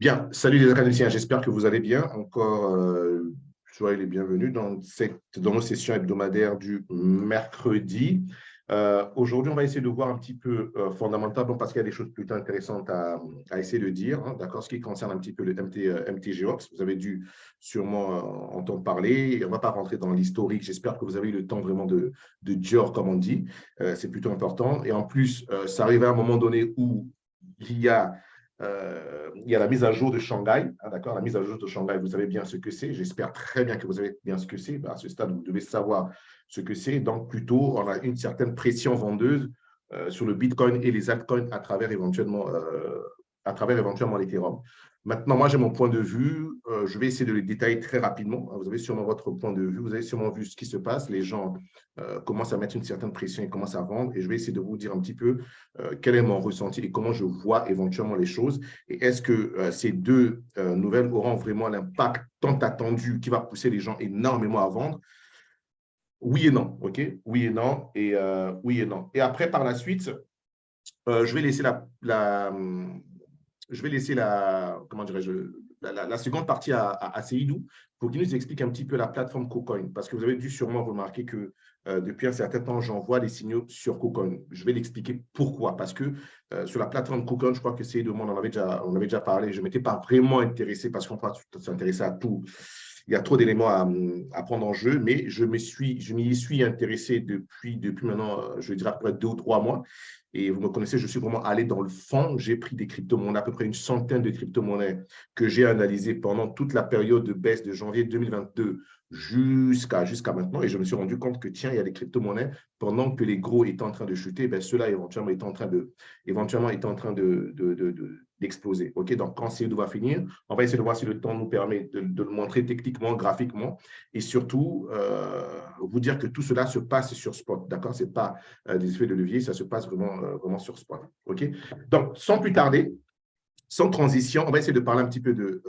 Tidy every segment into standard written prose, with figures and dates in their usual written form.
Bien, salut les académiciens, j'espère que vous allez bien. Encore, soyez les bienvenus dans nos sessions hebdomadaires du mercredi. Aujourd'hui, on va essayer de voir un petit peu fondamentalement parce qu'il y a des choses plutôt intéressantes à essayer de dire, hein, d'accord, ce qui concerne un petit peu le MTGOps. Vous avez dû sûrement entendre parler. On ne va pas rentrer dans l'historique. J'espère que vous avez eu le temps vraiment de dire, comme on dit. C'est plutôt important. Et en plus, ça arrive à un moment donné où il y a il y a la mise à jour de Shanghai, hein, d'accord? La mise à jour de Shanghai, vous savez bien ce que c'est. J'espère très bien que vous savez bien ce que c'est. À ce stade, vous devez savoir ce que c'est. Donc, plutôt, on a une certaine pression vendeuse sur le Bitcoin et les altcoins à travers éventuellement l'Ethereum. Maintenant, moi, j'ai mon point de vue. Je vais essayer de le détailler très rapidement. Vous avez sûrement votre point de vue. Vous avez sûrement vu ce qui se passe. Les gens commencent à mettre une certaine pression et commencent à vendre. Et je vais essayer de vous dire un petit peu quel est mon ressenti et comment je vois éventuellement les choses. Et est-ce que ces deux nouvelles auront vraiment l'impact tant attendu qui va pousser les gens énormément à vendre? Oui et non, OK? Oui et non, et oui et non. Et après, par la suite, je vais laisser comment dirais-je, la seconde partie à Seydou pour qu'il nous explique un petit peu la plateforme KuCoin. Parce que vous avez dû sûrement remarquer que depuis un certain temps, j'envoie des signaux sur KuCoin. Je vais l'expliquer pourquoi. Parce que sur la plateforme KuCoin, je crois que Seydou, on avait déjà parlé. Je ne m'étais pas vraiment intéressé parce qu'on peut s'intéresser à tout. Il y a trop d'éléments à prendre en jeu, mais je m'y suis intéressé depuis maintenant, je dirais à peu près 2 ou 3 mois. Et vous me connaissez, je suis vraiment allé dans le fond. J'ai pris des crypto-monnaies, à peu près une centaine de crypto-monnaies que j'ai analysées pendant toute la période de baisse de janvier 2022 jusqu'à maintenant. Et je me suis rendu compte que, tiens, il y a des crypto-monnaies, pendant que les gros étaient en train de chuter, ben, ceux-là éventuellement étaient en train d'exploser. OK, donc, quand Cédou va finir, on va essayer de voir si le temps nous permet de le montrer techniquement, graphiquement, et surtout, vous dire que tout cela se passe sur Spot. D'accord? Ce n'est pas des effets de levier, ça se passe vraiment sur Spot. OK? Donc, sans plus tarder, sans transition, on va essayer de parler un petit peu de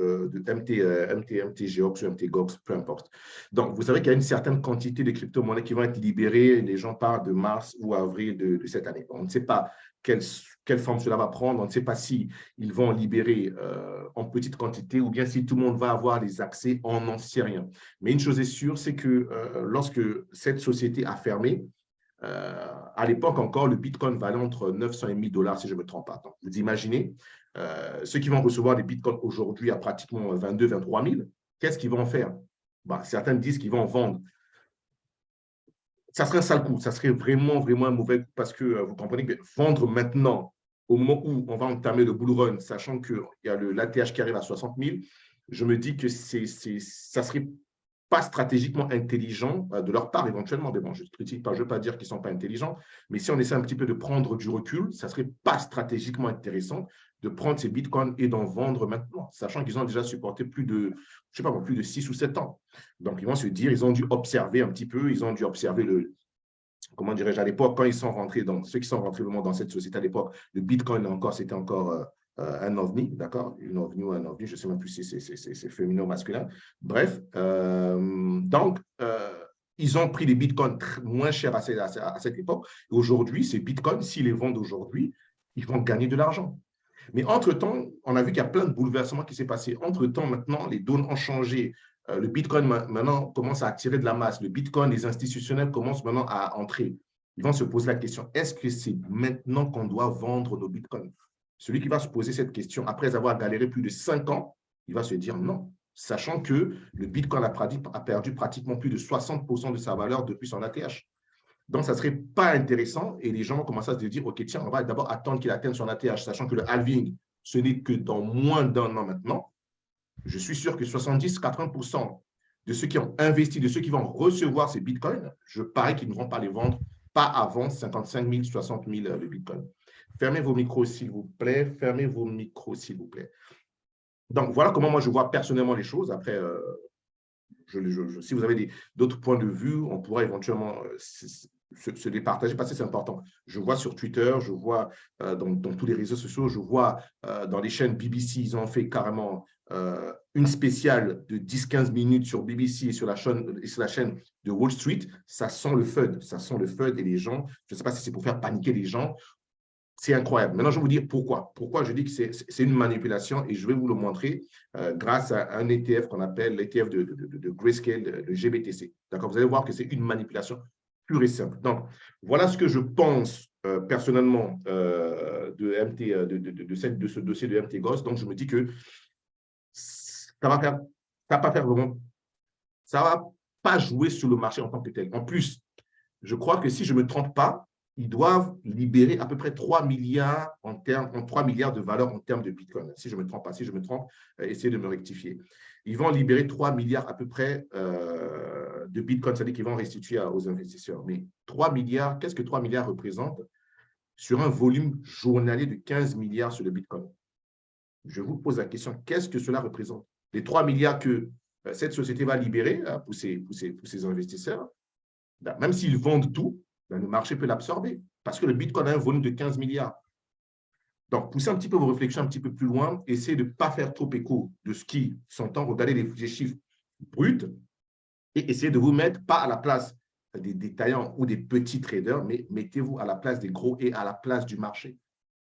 MTGOX ou MTGOX, peu importe. Donc, vous savez qu'il y a une certaine quantité de crypto-monnaies qui vont être libérées. Les gens parlent de mars ou avril de cette année. On ne sait pas quelle forme cela va prendre. On ne sait pas si ils vont libérer en petite quantité ou bien si tout le monde va avoir les accès. On n'en sait rien. Mais une chose est sûre, c'est que lorsque cette société a fermé, à l'époque encore, le Bitcoin valait entre 900 et 1000 dollars, si je ne me trompe pas. Donc, vous imaginez, ceux qui vont recevoir des Bitcoins aujourd'hui à pratiquement 22 23 000, qu'est-ce qu'ils vont faire? Bah, certains disent qu'ils vont en vendre. Ça serait un sale coup, ça serait vraiment, vraiment un mauvais coup parce que vous comprenez que vendre maintenant, au moment où on va entamer le bull run, sachant qu'il y a l'ATH qui arrive à 60 000, je me dis que ça serait pas stratégiquement intelligent de leur part éventuellement. Mais bon, je ne critique pas, je ne veux pas dire qu'ils ne sont pas intelligents, mais si on essaie un petit peu de prendre du recul, ça ne serait pas stratégiquement intéressant de prendre ces bitcoins et d'en vendre maintenant, sachant qu'ils ont déjà supporté je sais pas, plus de 6 ou 7 ans. Donc, ils vont se dire, ils ont dû observer un petit peu, ils ont dû observer comment dirais-je, à l'époque, quand ils sont rentrés, ceux qui sont rentrés vraiment dans cette société à l'époque, le Bitcoin c'était encore un ovni, d'accord? Une ovni ou un ovni, je ne sais même plus si c'est féminin ou masculin. Bref, donc, ils ont pris les bitcoins moins chers à cette époque. Aujourd'hui, ces bitcoins, s'ils les vendent aujourd'hui, ils vont gagner de l'argent. Mais entre-temps, on a vu qu'il y a plein de bouleversements qui s'est passé. Entre-temps, maintenant, les données ont changé. Le Bitcoin, maintenant, commence à attirer de la masse. Le Bitcoin, les institutionnels commencent maintenant à entrer. Ils vont se poser la question, est-ce que c'est maintenant qu'on doit vendre nos Bitcoins? Celui qui va se poser cette question, après avoir galéré plus de 5 ans, il va se dire non, sachant que le Bitcoin a perdu pratiquement plus de 60% de sa valeur depuis son ATH. Donc, ça ne serait pas intéressant et les gens vont commencer à se dire, OK, tiens, on va d'abord attendre qu'il atteigne son ATH, sachant que le halving, ce n'est que dans moins d'un an maintenant. Je suis sûr que 70-80% de ceux qui ont investi, de ceux qui vont recevoir ces bitcoins, je parie qu'ils ne vont pas les vendre, pas avant 55 000, 60 000 de bitcoins. Fermez vos micros, s'il vous plaît. Fermez vos micros, s'il vous plaît. Donc, voilà comment moi je vois personnellement les choses. Après, si vous avez d'autres points de vue, on pourra éventuellement se départager parce que c'est important. Je vois sur Twitter, je vois dans tous les réseaux sociaux, je vois dans les chaînes BBC, ils ont fait carrément une spéciale de 10-15 minutes sur BBC et sur la chaîne de Wall Street. Ça sent le FUD et les gens, je ne sais pas si c'est pour faire paniquer les gens C'est incroyable. Maintenant, je vais vous dire pourquoi. Pourquoi je dis que c'est une manipulation et je vais vous le montrer grâce à un ETF qu'on appelle l'ETF de Grayscale, le GBTC. D'accord? Vous allez voir que c'est une manipulation pure et simple. Donc, voilà ce que je pense personnellement de ce dossier de MTGOS. Donc, je me dis que ça va pas jouer sur le marché en tant que tel. En plus, je crois que si je ne me trompe pas, ils doivent libérer à peu près 3 milliards en 3 milliards de valeur en termes de Bitcoin. Si je ne me trompe pas, si je me trompe, essayez de me rectifier. Ils vont libérer 3 milliards à peu près de Bitcoin, c'est-à-dire qu'ils vont restituer aux investisseurs. Mais 3 milliards, qu'est-ce que 3 milliards représentent sur un volume journalier de 15 milliards sur le Bitcoin? Je vous pose la question, qu'est-ce que cela représente? Les 3 milliards que cette société va libérer pour ses investisseurs, même s'ils vendent tout, le marché peut l'absorber parce que le Bitcoin a un volume de 15 milliards. Donc, poussez un petit peu vos réflexions un petit peu plus loin, essayez de ne pas faire trop écho de ce qui s'entend, regardez les chiffres bruts et essayez de vous mettre pas à la place des détaillants ou des petits traders, mais mettez-vous à la place des gros et à la place du marché.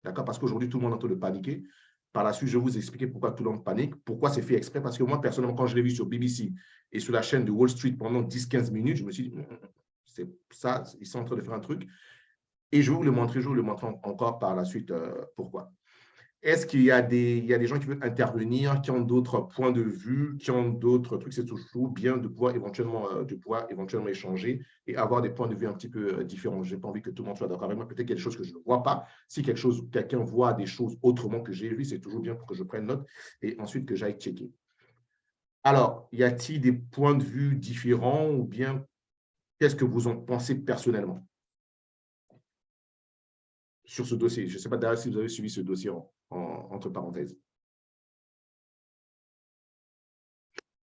D'accord? Parce qu'aujourd'hui, tout le monde est en train de paniquer. Par la suite, je vais vous expliquer pourquoi tout le monde panique, pourquoi c'est fait exprès. Parce que moi, personnellement, quand je l'ai vu sur BBC et sur la chaîne de Wall Street pendant 10-15 minutes, je me suis dit, c'est ça, ils sont en train de faire un truc. Et je vais vous le montrer, encore par la suite pourquoi. Est-ce qu'il y a des gens qui veulent intervenir, qui ont d'autres points de vue, qui ont d'autres trucs? C'est toujours bien de pouvoir éventuellement échanger et avoir des points de vue un petit peu différents. Je n'ai pas envie que tout le monde soit d'accord avec moi. Peut-être quelque chose que je ne vois pas. Si quelqu'un voit des choses autrement que j'ai vu, c'est toujours bien pour que je prenne note et ensuite que j'aille checker. Alors, y a-t-il des points de vue différents ou bien qu'est-ce que vous en pensez personnellement sur ce dossier? Je ne sais pas d'ailleurs si vous avez suivi ce dossier entre parenthèses.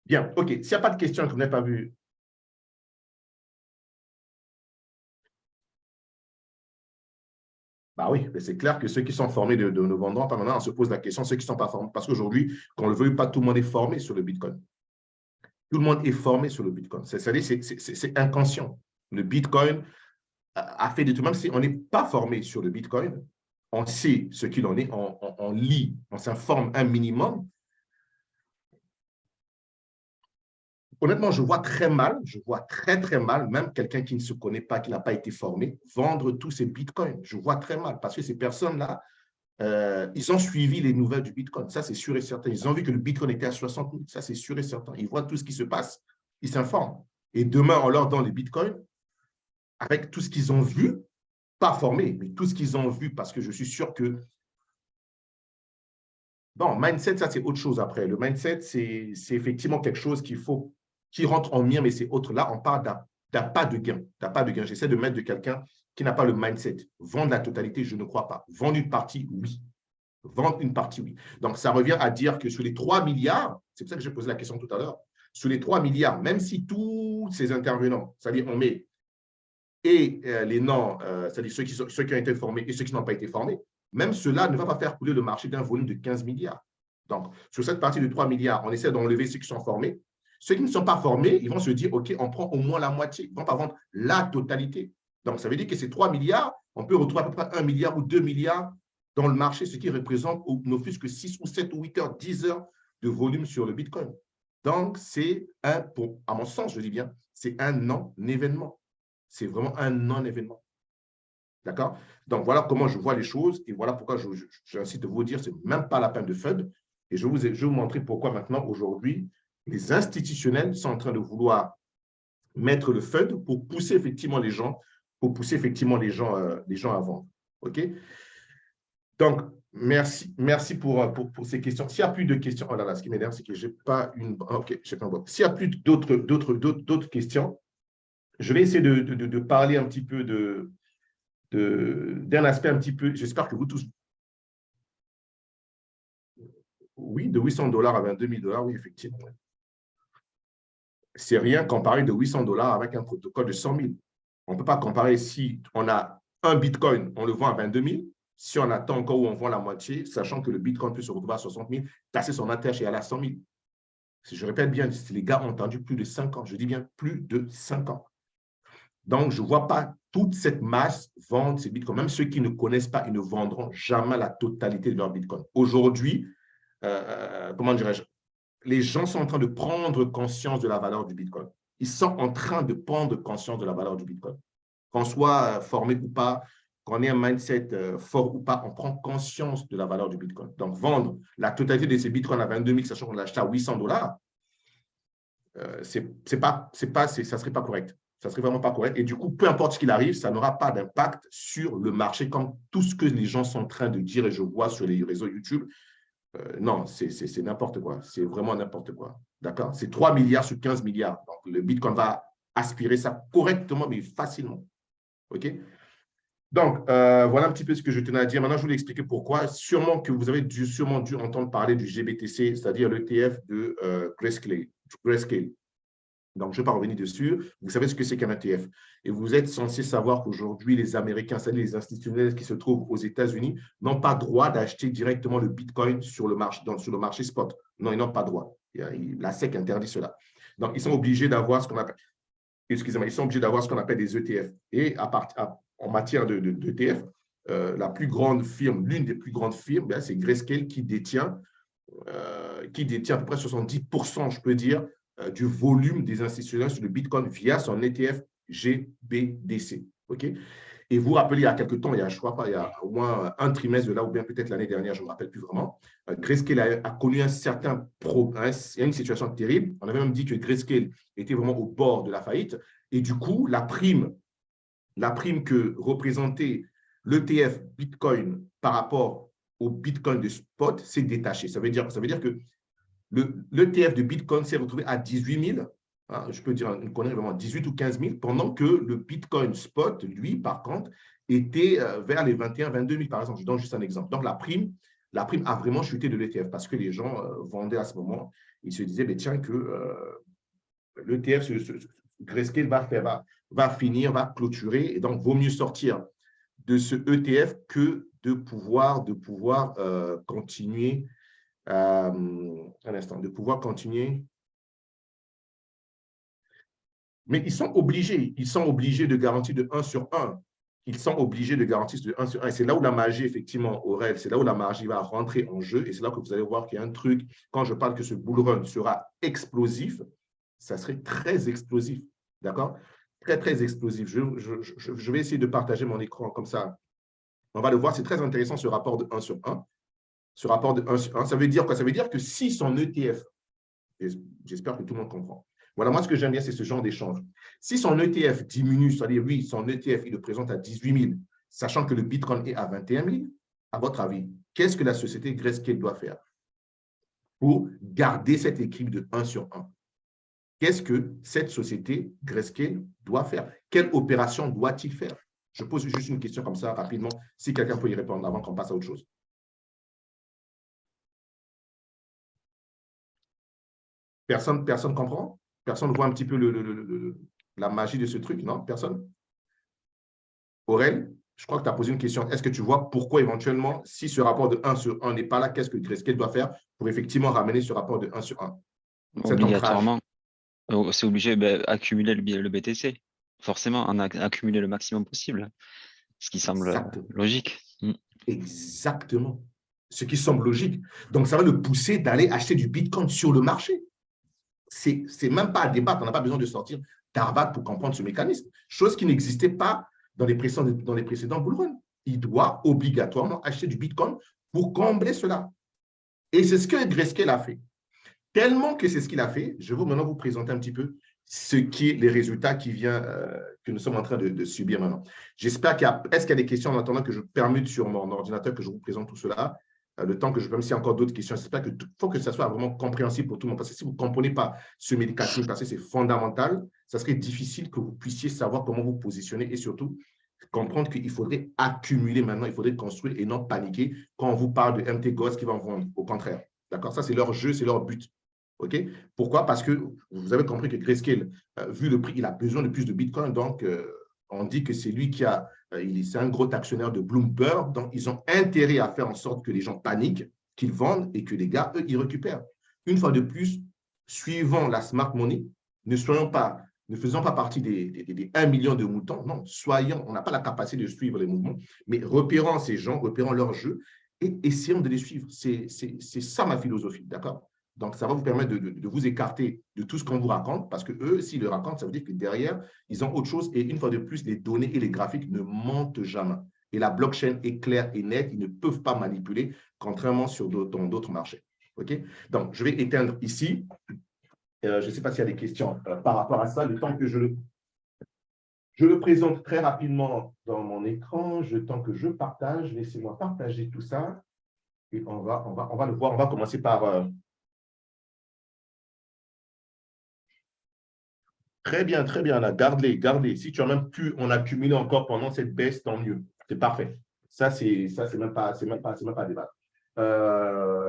Bien, OK. S'il n'y a pas de questions que vous n'avez pas vues, bah oui, c'est clair que ceux qui sont formés de nos vendants, maintenant, on se pose la question, ceux qui ne sont pas formés, parce qu'aujourd'hui, qu'on le veuille pas, tout le monde est formé sur le Bitcoin. Tout le monde est formé sur le Bitcoin. C'est-à-dire, c'est inconscient. Le Bitcoin a fait de tout, même si on n'est pas formé sur le Bitcoin, on sait ce qu'il en est, on lit, on s'informe un minimum. Honnêtement, je vois très mal, même quelqu'un qui ne se connaît pas, qui n'a pas été formé, vendre tous ces bitcoins. Je vois très mal parce que ces personnes-là, ils ont suivi les nouvelles du bitcoin. Ça, c'est sûr et certain. Ils ont vu que le bitcoin était à 60 000. Ça, c'est sûr et certain. Ils voient tout ce qui se passe. Ils s'informent. Et demain, on leur donne les bitcoins avec tout ce qu'ils ont vu, pas formé, mais tout ce qu'ils ont vu parce que je suis sûr que bon, mindset, ça, c'est autre chose après. Le mindset, c'est effectivement quelque chose qui rentre en mire, mais c'est autre. Là, on parle d'un pas de gain. J'essaie de mettre de quelqu'un qui n'a pas le mindset. Vendre la totalité, je ne crois pas. Vendre une partie, oui. Vendre une partie, oui. Donc, ça revient à dire que sur les 3 milliards, c'est pour ça que j'ai posé la question tout à l'heure, sur les 3 milliards, même si tous ces intervenants, c'est-à-dire on met et les non, c'est-à-dire ceux qui ont été formés et ceux qui n'ont pas été formés, même cela ne va pas faire couler le marché d'un volume de 15 milliards. Donc, sur cette partie de 3 milliards, on essaie d'enlever ceux qui sont formés. Ceux qui ne sont pas formés, ils vont se dire, OK, on prend au moins la moitié. Ils ne vont pas vendre la totalité. Donc, ça veut dire que ces 3 milliards, on peut retrouver à peu près 1 milliard ou 2 milliards dans le marché, ce qui représente ne fût-ce que 6 ou 7 ou 8 heures, 10 heures de volume sur le Bitcoin. Donc, c'est à mon sens, je dis bien, c'est un non-événement. C'est vraiment un non-événement. D'accord? Donc, voilà comment je vois les choses et voilà pourquoi j'incite à vous dire, ce n'est même pas la peine de FUD. Et je vais vous montrer pourquoi maintenant, aujourd'hui, les institutionnels sont en train de vouloir mettre le FUD pour pousser effectivement les gens, à vendre. OK? Donc, merci pour ces questions. S'il n'y a plus de questions, oh là là, ce qui m'énerve, c'est que je n'ai pas une… OK, je n'ai pas une… S'il n'y a plus d'autres questions, je vais essayer de parler un petit peu d'un aspect un petit peu, j'espère que vous tous, oui, de 800 $ à 22 000 $, oui, effectivement. C'est rien comparé de 800 $ avec un protocole de 100 000. On ne peut pas comparer si on a un Bitcoin, on le vend à 22 000, si on attend encore où on vend la moitié, sachant que le Bitcoin peut se retrouver à 60 000, casser son attach et aller à 100 000. Je répète bien, les gars ont entendu plus de 5 ans, je dis bien plus de 5 ans. Donc, je ne vois pas toute cette masse vendent ces bitcoins. Même ceux qui ne connaissent pas, ils ne vendront jamais la totalité de leur bitcoin. Aujourd'hui, comment dirais-je, les gens sont en train de prendre conscience de la valeur du bitcoin. Ils sont en train de prendre conscience de la valeur du bitcoin. Qu'on soit formé ou pas, qu'on ait un mindset fort ou pas, on prend conscience de la valeur du bitcoin. Donc, vendre la totalité de ces bitcoins à 22 000, sachant qu'on l'a acheté à 800 $, ça ne serait pas correct. Ça ne serait vraiment pas correct. Et du coup, peu importe ce qu'il arrive, ça n'aura pas d'impact sur le marché comme tout ce que les gens sont en train de dire et je vois sur les réseaux YouTube. Non, c'est n'importe quoi. C'est vraiment n'importe quoi. D'accord? C'est 3 milliards sur 15 milliards. Donc, le Bitcoin va aspirer ça correctement, mais facilement. OK? Donc, voilà un petit peu ce que je tenais à dire. Maintenant, je voulais expliquer pourquoi. Sûrement que vous avez sûrement dû entendre parler du GBTC, c'est-à-dire l'ETF de Grayscale. Donc, je ne vais pas revenir dessus. Vous savez ce que c'est qu'un ETF. Et vous êtes censé savoir qu'aujourd'hui, les Américains, c'est-à-dire les institutionnels qui se trouvent aux États-Unis, n'ont pas droit d'acheter directement le Bitcoin sur le marché spot. Non, ils n'ont pas droit. La SEC interdit cela. Donc, ils sont obligés d'avoir ce qu'on appelle, excusez-moi, ils sont obligés d'avoir ce qu'on appelle des ETF. Et en matière d'ETF, la plus grande firme, l'une des plus grandes firmes, c'est Grayscale qui détient à peu près 70%, je peux dire, du volume des institutionnels sur le Bitcoin via son ETF GBDC. OK? Et vous vous rappelez, il y a quelques temps, je ne crois pas, il y a au moins un trimestre de là, ou bien peut-être l'année dernière, je ne me rappelle plus vraiment, Grayscale a connu un certain une situation terrible. On avait même dit que Grayscale était vraiment au bord de la faillite. Et du coup, la prime que représentait l'ETF Bitcoin par rapport au Bitcoin de spot s'est détaché. Ça veut dire que l'ETF de Bitcoin s'est retrouvé à 18 000, hein, je peux dire une connerie vraiment, 18 ou 15 000, pendant que le Bitcoin spot, lui, par contre, était vers les 21 22 000, par exemple. Je donne juste un exemple. Donc, la prime a vraiment chuté de l'ETF parce que les gens vendaient à ce moment. Ils se disaient, tiens, que l'ETF, Grayscale va finir, va clôturer, et donc, vaut mieux sortir de ce ETF que de pouvoir continuer un instant, de pouvoir continuer. Mais ils sont obligés de garantir de 1 sur 1. Ils sont obligés de garantir de 1 sur 1. Et c'est là où la magie, effectivement, Aurel, c'est là où la magie va rentrer en jeu. Et c'est là que vous allez voir qu'il y a un truc, quand je parle que ce bull run sera explosif, ça serait très explosif. D'accord? Très, très explosif. Je vais essayer de partager mon écran comme ça. On va le voir, c'est très intéressant ce rapport de 1 sur 1. Ce rapport de 1 sur 1, ça veut dire quoi? Ça veut dire que si son ETF, j'espère que tout le monde comprend. Voilà, moi, ce que j'aime bien, c'est ce genre d'échange. Si son ETF diminue, c'est-à-dire, oui, son ETF, il le présente à 18 000, sachant que le Bitcoin est à 21 000, à votre avis, qu'est-ce que la société Grayscale doit faire pour garder cet équilibre de 1 sur 1? Qu'est-ce que cette société Grayscale doit faire? Quelle opération doit-il faire? Je pose juste une question comme ça, rapidement, si quelqu'un peut y répondre avant qu'on passe à autre chose. Personne comprend? Personne voit un petit peu la magie de ce truc, non? Personne? Aurel, je crois que tu as posé une question. Est-ce que tu vois pourquoi éventuellement, si ce rapport de 1 sur 1 n'est pas là, qu'est-ce que Grayscale doit faire pour effectivement ramener ce rapport de 1 sur 1? Cet ancrage. Obligatoirement. C'est obligé d'accumuler le BTC. Forcément, accumuler le maximum possible. Ce qui semble logique. Exactement. Ce qui semble logique. Donc, ça va le pousser d'aller acheter du Bitcoin sur le marché. C'est même pas à débattre. On n'a pas besoin de sortir d'Harvard pour comprendre ce mécanisme. Chose qui n'existait pas dans les précédents bull run. Il doit obligatoirement acheter du Bitcoin pour combler cela. Et c'est ce que Grayscale a fait. Tellement que c'est ce qu'il a fait, je vais maintenant vous présenter un petit peu les résultats que nous sommes en train de subir maintenant. J'espère est-ce qu'il y a des questions en attendant que je permute sur mon ordinateur que je vous présente tout cela, le temps que je peux, même s'il y a encore d'autres questions, j'espère qu'il faut que ça soit vraiment compréhensible pour tout le monde, parce que si vous ne comprenez pas ce médicating, parce que c'est fondamental, ça serait difficile que vous puissiez savoir comment vous positionner et surtout comprendre qu'il faudrait accumuler maintenant, il faudrait construire et non paniquer quand on vous parle de MTGOS qui va en vendre. Au contraire. D'accord? Ça, c'est leur jeu, c'est leur but. OK? Pourquoi? Parce que vous avez compris que Grayscale, vu le prix, il a besoin de plus de Bitcoin. Donc, on dit que c'est lui c'est un gros actionnaire de Bloomberg. Donc, ils ont intérêt à faire en sorte que les gens paniquent, qu'ils vendent et que les gars, eux, ils récupèrent. Une fois de plus, suivant la smart money, ne soyons pas ne faisons pas partie des 1 million de moutons. Non, on n'a pas la capacité de suivre les mouvements, mais repérons ces gens, repérons leur jeu et essayons de les suivre. C'est ça ma philosophie, d'accord? Donc, ça va vous permettre de vous écarter de tout ce qu'on vous raconte, parce que eux, s'ils le racontent, ça veut dire que derrière, ils ont autre chose. Et une fois de plus, les données et les graphiques ne mentent jamais. Et la blockchain est claire et nette, ils ne peuvent pas manipuler, contrairement dans d'autres marchés. OK? Donc, je vais éteindre ici. Je ne sais pas s'il y a des questions par rapport à ça. Le temps que je le présente très rapidement dans mon écran, le temps que je partage, laissez-moi partager tout ça. Et on va le voir. On va commencer par… Très bien, là. Garde-les. Si tu as même pu en accumuler encore pendant cette baisse, tant mieux. C'est parfait. Ça, c'est même pas débat.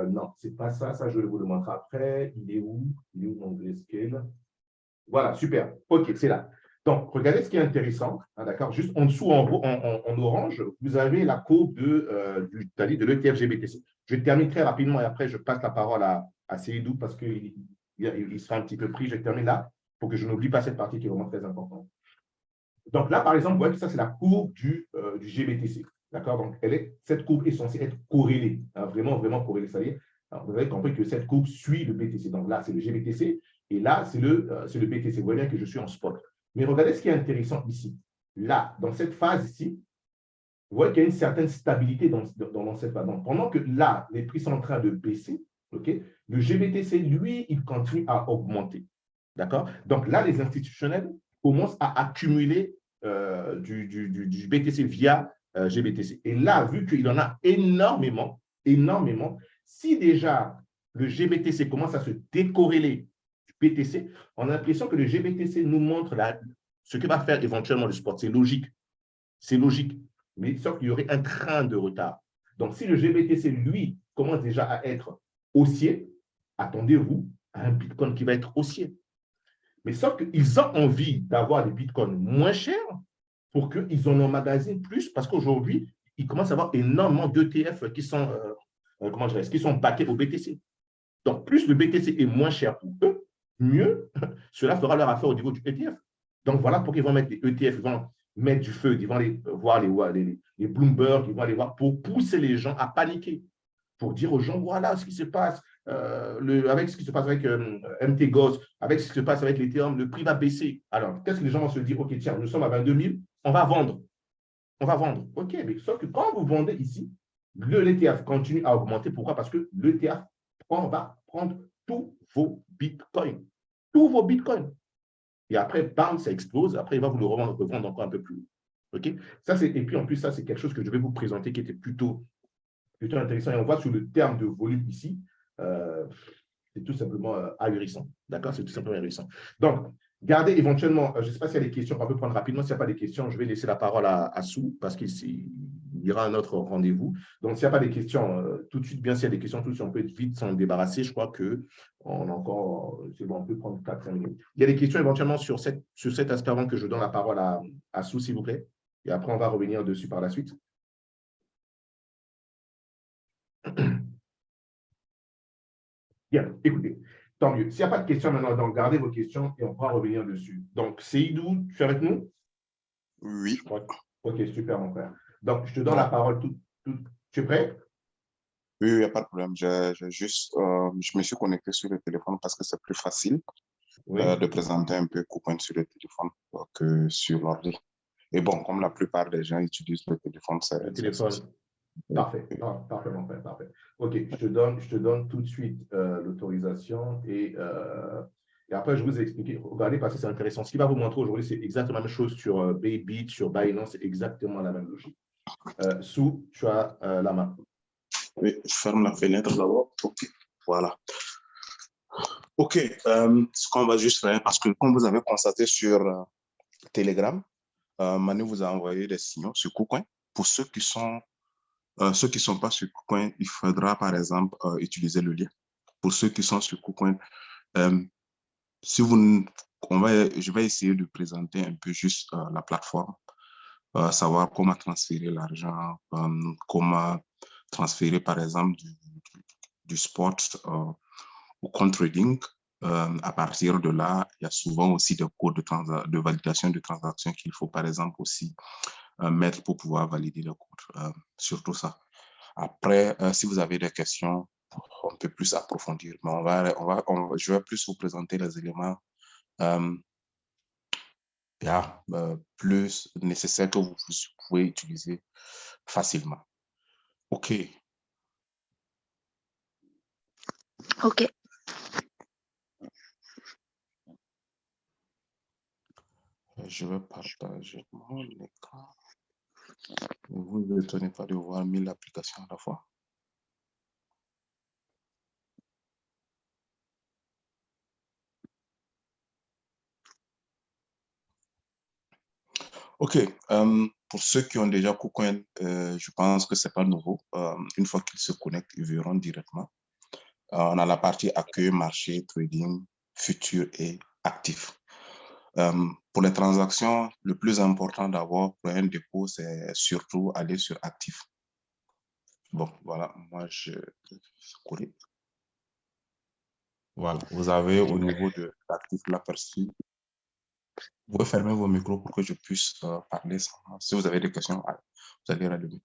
Non, c'est pas ça. Ça, je vais vous le montrer après. Il est où mon grayscale? Voilà, super. OK, c'est là. Donc, regardez ce qui est intéressant. Hein, d'accord? Juste en dessous, en orange, vous avez la courbe de l'ETF GBTC. Je termine très rapidement et après, je passe la parole à Seydou parce qu'il sera un petit peu pris. Je termine là pour que je n'oublie pas cette partie qui est vraiment très importante. Donc là, par exemple, vous voyez que ça, c'est la courbe du GBTC. D'accord? Donc, cette courbe est censée être corrélée, hein, vraiment corrélée. Ça y est. Alors, vous avez compris que cette courbe suit le BTC. Donc là, c'est le GBTC et là, c'est le BTC. Vous voyez bien que je suis en spot. Mais regardez ce qui est intéressant ici. Là, dans cette phase ici, vous voyez qu'il y a une certaine stabilité dans cette phase. Donc, pendant que là, les prix sont en train de baisser, okay, le GBTC, lui, il continue à augmenter. D'accord? Donc là, les institutionnels commencent à accumuler du BTC via GBTC. Et là, vu qu'il en a énormément, si déjà le GBTC commence à se décorréler du BTC, on a l'impression que le GBTC nous montre ce que va faire éventuellement le spot. C'est logique. C'est logique. Mais sauf qu'il y aurait un train de retard. Donc, si le GBTC, lui, commence déjà à être haussier, attendez-vous à un Bitcoin qui va être haussier. Mais sauf qu'ils ont envie d'avoir des bitcoins moins chers pour qu'ils en emmagasinent plus, parce qu'aujourd'hui, ils commencent à avoir énormément d'ETF qui sont, qui sont backés au BTC. Donc, plus le BTC est moins cher pour eux, mieux cela fera leur affaire au niveau du ETF. Donc, voilà pourquoi ils vont mettre des ETF, ils vont mettre du feu, ils vont aller voir les Bloomberg, ils vont aller voir pour pousser les gens à paniquer, pour dire aux gens, voilà ce qui se passe, avec ce qui se passe avec MTGOS, avec ce qui se passe avec l'Ethereum, le prix va baisser. Alors, qu'est-ce que les gens vont se dire? OK, tiens, nous sommes à 22 000, on va vendre. OK, mais sauf que quand vous vendez ici, l'ETF continue à augmenter. Pourquoi? Parce que l'ETF va prendre tous vos bitcoins. Tous vos bitcoins. Et après, bam, ça explose. Après, il va vous le revendre encore un peu plus. OK? Et puis, en plus, ça, c'est quelque chose que je vais vous présenter qui était plutôt intéressant. Et on voit sur le terme de volume ici, c'est tout simplement ahurissant. D'accord? C'est tout simplement ahurissant. Donc, gardez éventuellement, je ne sais pas s'il y a des questions qu'on peut prendre rapidement. S'il n'y a pas de questions, je vais laisser la parole à Sou parce qu'il y aura un autre rendez-vous. Donc, s'il n'y a pas de questions, tout de suite, bien s'il y a des questions, tout de suite, on peut vite s'en débarrasser. Je crois qu'on a encore, c'est bon, on peut prendre 4-5 minutes. Il y a des questions éventuellement sur cet aspect avant que je donne la parole à Sou, s'il vous plaît. Et après, on va revenir dessus par la suite. Bien, écoutez, tant mieux. S'il n'y a pas de questions maintenant, donc gardez vos questions et on pourra revenir dessus. Donc, Seydou, tu es avec nous? Oui. OK, super, mon frère. Donc, je te donne la parole. Tu es prêt? Oui, il n'y a pas de problème. Je me suis connecté sur le téléphone parce que c'est plus facile de présenter un peu KuCoin sur le téléphone que sur l'ordi. Et bon, comme la plupart des gens utilisent le téléphone, c'est… Le téléphone. Parfait. Parfait, mon frère, parfait. OK, je te donne tout de suite l'autorisation et après, je vous ai expliqué. Regardez, parce que c'est intéressant. Ce qui va vous montrer aujourd'hui, c'est exactement la même chose sur Bybit, sur Binance, c'est exactement la même logique. Sou, tu as la main. Oui, je ferme la fenêtre d'abord. OK, voilà. OK, ce qu'on va juste faire, parce que comme vous avez constaté sur Telegram, Manu vous a envoyé des signaux sur KuCoin. Pour ceux qui sont pas sur KuCoin, il faudra par exemple utiliser le lien. Pour ceux qui sont sur KuCoin, je vais essayer de présenter un peu juste la plateforme, savoir comment transférer l'argent, comment transférer par exemple du spot au compte trading À partir de là, il y a souvent aussi des codes de validation de transactions qu'il faut, par exemple, aussi mettre pour pouvoir valider le code. Surtout ça. Après, si vous avez des questions, on peut plus approfondir, mais je vais plus vous présenter les éléments plus nécessaires que vous pouvez utiliser facilement. OK. OK. Je vais partager mon écran. Vous ne tenez pas de voir 1000 applications à la fois. OK. Pour ceux qui ont déjà KuCoin, je pense que ce n'est pas nouveau. Une fois qu'ils se connectent, ils verront directement. On a la partie accueil, marché, trading, futur et actif. Pour les transactions, le plus important d'abord pour un dépôt, c'est surtout aller sur actif. Bon, voilà, moi je corrige. Voilà, vous avez au niveau de l'actif l'aperçu. Vous pouvez fermer vos micros pour que je puisse parler. Si vous avez des questions, vous allez rallumer.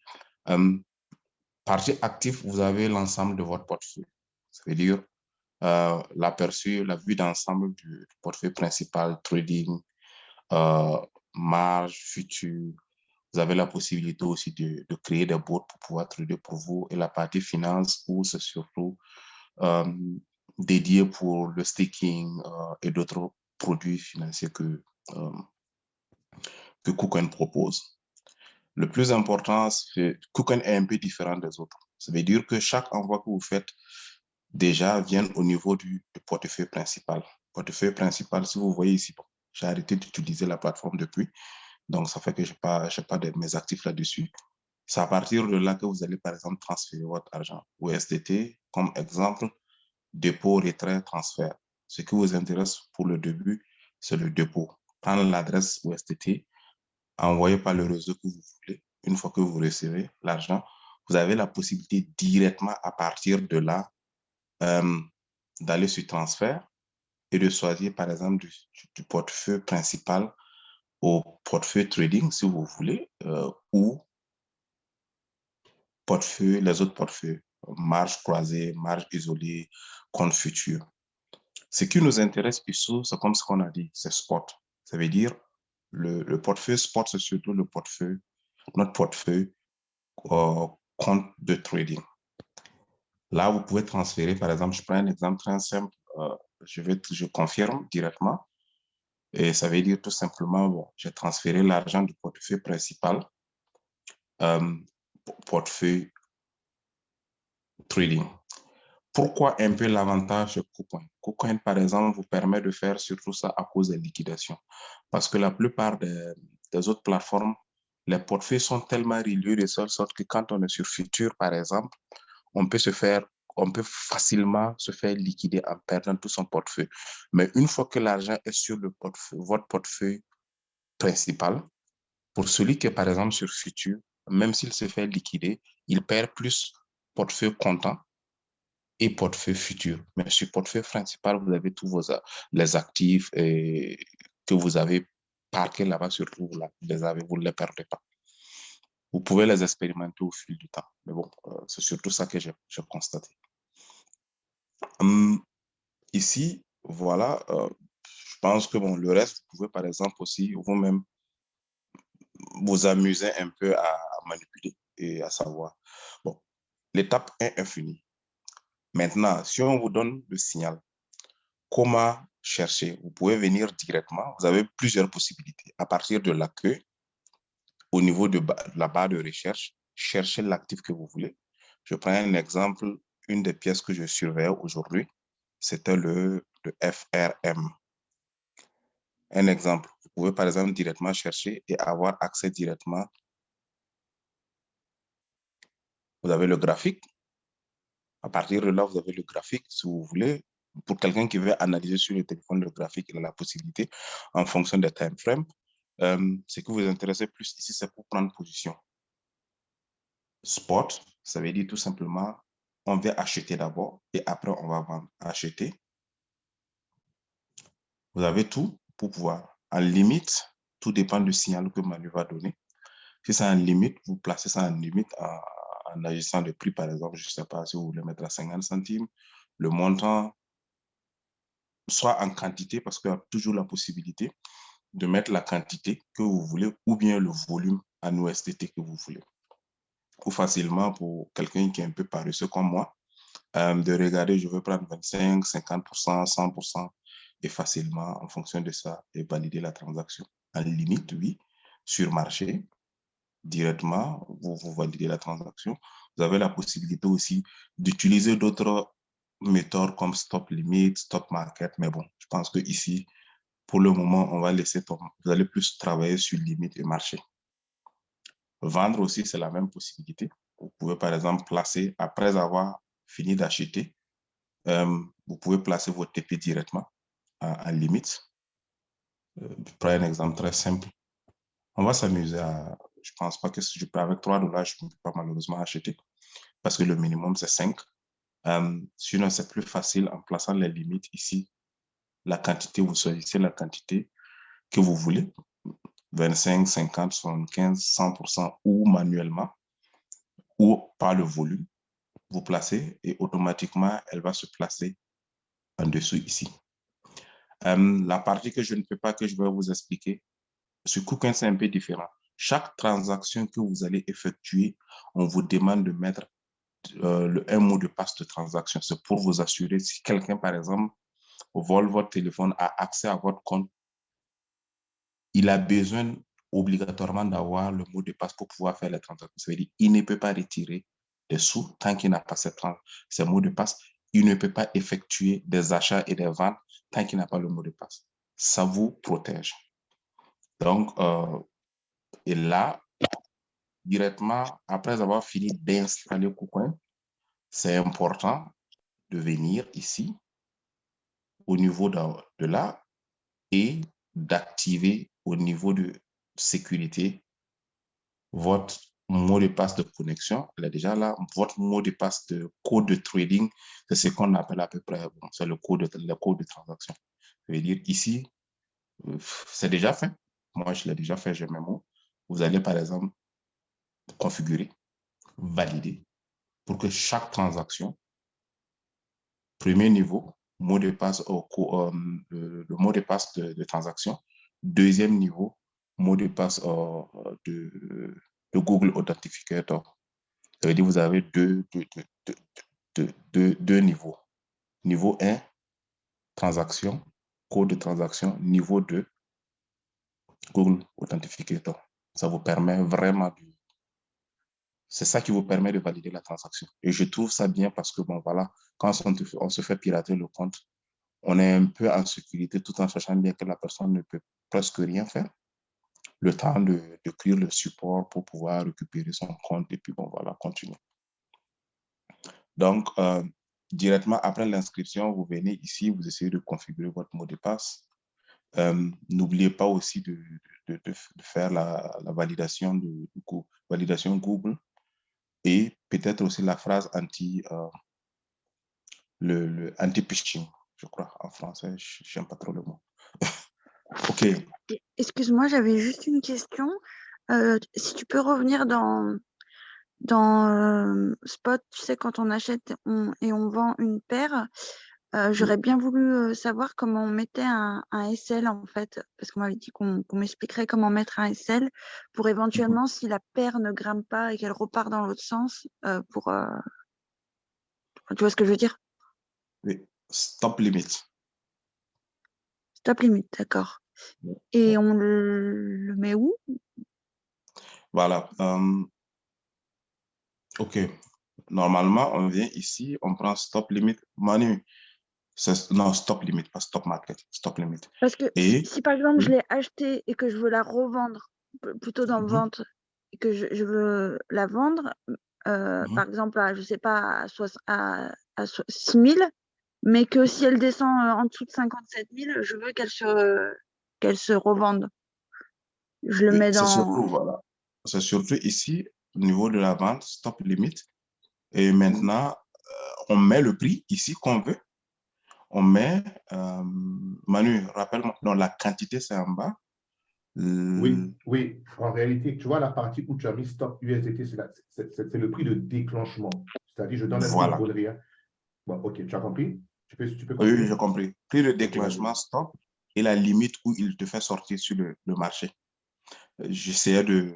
Partie actif, vous avez l'ensemble de votre portefeuille. Ça veut dire l'aperçu, la vue d'ensemble du portefeuille principal, trading, marge, futur. Vous avez la possibilité aussi de créer des bots pour pouvoir trader pour vous. Et la partie finance, où c'est surtout dédié pour le staking et d'autres produits financiers que KuCoin propose. Le plus important, c'est que KuCoin est un peu différent des autres. Ça veut dire que chaque envoi que vous faites déjà vient au niveau du portefeuille principal. Portefeuille principal, si vous voyez ici, bon, j'ai arrêté d'utiliser la plateforme depuis, donc ça fait que je n'ai pas de mes actifs là-dessus. C'est à partir de là que vous allez, par exemple, transférer votre argent. USDT, comme exemple, dépôt, retrait, transfert. Ce qui vous intéresse pour le début, c'est le dépôt. Prendre l'adresse USDT, envoyer par le réseau que vous voulez. Une fois que vous recevez l'argent, vous avez la possibilité directement à partir de là d'aller sur transfert et de choisir par exemple du portefeuille principal au portefeuille trading si vous voulez ou portefeuille, les autres portefeuilles, marge croisée, marge isolée, compte futur. Ce qui nous intéresse ici, c'est comme ce qu'on a dit, c'est spot. Ça veut dire le portefeuille spot, c'est surtout le portefeuille, notre portefeuille compte de trading. Là, vous pouvez transférer, par exemple, je prends un exemple très simple, je confirme directement. Et ça veut dire tout simplement, bon, j'ai transféré l'argent du portefeuille principal, portefeuille trading. Pourquoi un peu l'avantage de KuCoin? KuCoin, par exemple, vous permet de faire surtout ça à cause des liquidations. Parce que la plupart des autres plateformes, les portefeuilles sont tellement reliés de telle sorte que quand on est sur Futur, par exemple, on peut facilement se faire liquider en perdant tout son portefeuille. Mais une fois que l'argent est sur votre portefeuille principal, pour celui qui est par exemple sur Futur, même s'il se fait liquider, il perd plus portefeuille comptant et portefeuille futur. Mais sur portefeuille principal, vous avez tous les actifs que vous avez parqués là-bas, surtout vous ne les perdez pas. Vous pouvez les expérimenter au fil du temps. Mais bon, c'est surtout ça que j'ai constaté. Ici, voilà, je pense que bon, le reste, vous pouvez par exemple aussi vous-même vous amuser un peu à manipuler et à savoir. Bon, l'étape 1 est finie. Maintenant, si on vous donne le signal, comment chercher? Vous pouvez venir directement. Vous avez plusieurs possibilités. À partir de l'accueil, au niveau de la barre de recherche, cherchez l'actif que vous voulez. Je prends un exemple. Une des pièces que je surveillais aujourd'hui, c'était le FRM. Un exemple, vous pouvez par exemple directement chercher et avoir accès directement. Vous avez le graphique. À partir de là, vous avez le graphique, si vous voulez. Pour quelqu'un qui veut analyser sur le téléphone le graphique, il a la possibilité en fonction des time frames. Ce qui vous intéresse plus ici, c'est pour prendre position. Spot, ça veut dire tout simplement, on va acheter d'abord et après on va vendre. Acheter. Vous avez tout pour pouvoir. En limite, tout dépend du signal que Manu va donner. Si c'est en limite, vous placez ça en limite en agissant de prix, par exemple. Je ne sais pas si vous voulez mettre à 50 centimes. Le montant, soit en quantité, parce qu'il y a toujours la possibilité de mettre la quantité que vous voulez ou bien le volume en USDT que vous voulez. Ou facilement, pour quelqu'un qui est un peu paresseux comme moi, de regarder, je veux prendre 25, 50%, 100%, et facilement, en fonction de ça, et valider la transaction. En limite, oui, sur marché, directement, vous validez la transaction. Vous avez la possibilité aussi d'utiliser d'autres méthodes comme stop limit, stop market, mais bon, je pense que ici, pour le moment, on va laisser tomber. Vous allez plus travailler sur limite et marché. Vendre aussi, c'est la même possibilité. Vous pouvez, par exemple, placer, après avoir fini d'acheter, vous pouvez placer votre TP directement en limite. Je prends un exemple très simple. On va s'amuser à, je ne pense pas que si je peux, avec $3, je ne peux pas malheureusement acheter parce que le minimum, c'est 5. Sinon, c'est plus facile en plaçant les limites ici. La quantité, vous choisissez la quantité que vous voulez, 25, 50, 75, 100% ou manuellement ou par le volume. Vous placez et automatiquement, elle va se placer en dessous ici. La partie que je ne peux pas, que je vais vous expliquer, sur KuCoin, c'est un peu différent. Chaque transaction que vous allez effectuer, on vous demande de mettre un mot de passe de transaction. C'est pour vous assurer si quelqu'un, par exemple, vole votre téléphone, a accès à votre compte, il a besoin obligatoirement d'avoir le mot de passe pour pouvoir faire les transactions. Ça veut dire qu'il ne peut pas retirer des sous tant qu'il n'a pas ces mots de passe. Il ne peut pas effectuer des achats et des ventes tant qu'il n'a pas le mot de passe. Ça vous protège. Donc, et là, directement, après avoir fini d'installer KuCoin, c'est important de venir ici, au niveau de là, et d'activer au niveau de sécurité votre mot de passe de connexion. Elle est déjà là. Votre mot de passe de code de trading, c'est ce qu'on appelle à peu près, bon, c'est le code de transaction. Ça veut dire ici, c'est déjà fait. Moi, je l'ai déjà fait, j'ai mes mots. Vous allez, par exemple, configurer, valider, pour que chaque transaction, premier niveau, mot de passe, le mot de passe de transaction. Deuxième niveau, mot de passe de Google Authenticator. Ça veut dire que vous avez deux niveaux. Niveau 1, transaction, code de transaction. Niveau 2, Google Authenticator. Ça vous permet vraiment de... C'est ça qui vous permet de valider la transaction. Et je trouve ça bien parce que, bon, voilà, quand on se fait pirater le compte, on est un peu en sécurité tout en sachant bien que la personne ne peut presque rien faire. Le temps de créer le support pour pouvoir récupérer son compte et puis, bon, voilà, continuer. Donc, directement après l'inscription, vous venez ici, vous essayez de configurer votre mot de passe. N'oubliez pas aussi de faire la validation validation Google et peut-être aussi la phrase anti-phishing, je crois, en français, je n'aime pas trop le mot. OK. Excuse-moi, j'avais juste une question. Si tu peux revenir dans Spot, tu sais, quand on achète et on vend une paire, j'aurais bien voulu savoir comment on mettait un SL en fait, parce qu'on m'avait dit qu'on m'expliquerait comment mettre un SL pour éventuellement, si la paire ne grimpe pas et qu'elle repart dans l'autre sens, tu vois ce que je veux dire? Oui. Stop limit. Stop limit, d'accord. Et on le met où? Voilà. OK. Normalement, on vient ici, on prend stop limit. Manu, non, stop limit, pas stop market, stop limit. Parce que Et si par exemple je l'ai acheté et que je veux la revendre, plutôt dans vente, et que je veux la vendre, par exemple, je ne sais pas, à 6 000, mais que si elle descend en dessous de 57 000, je veux qu'elle se revende. Je le mets c'est dans... surtout, voilà. C'est surtout ici, au niveau de la vente, stop limit. Et maintenant, on met le prix ici qu'on veut. on met, Manu, rappelle-moi, non, la quantité, c'est en bas. Oui. En réalité, tu vois la partie où tu as mis stop USDT, c'est le prix de déclenchement. C'est-à-dire, je donne un Voilà. peu de rien. Bon, OK, tu as compris? Tu peux Oui, continuer? j'ai compris. Prix de OK, déclenchement, vas-y. stop, et la limite où il te fait sortir sur le marché. J'essayais de...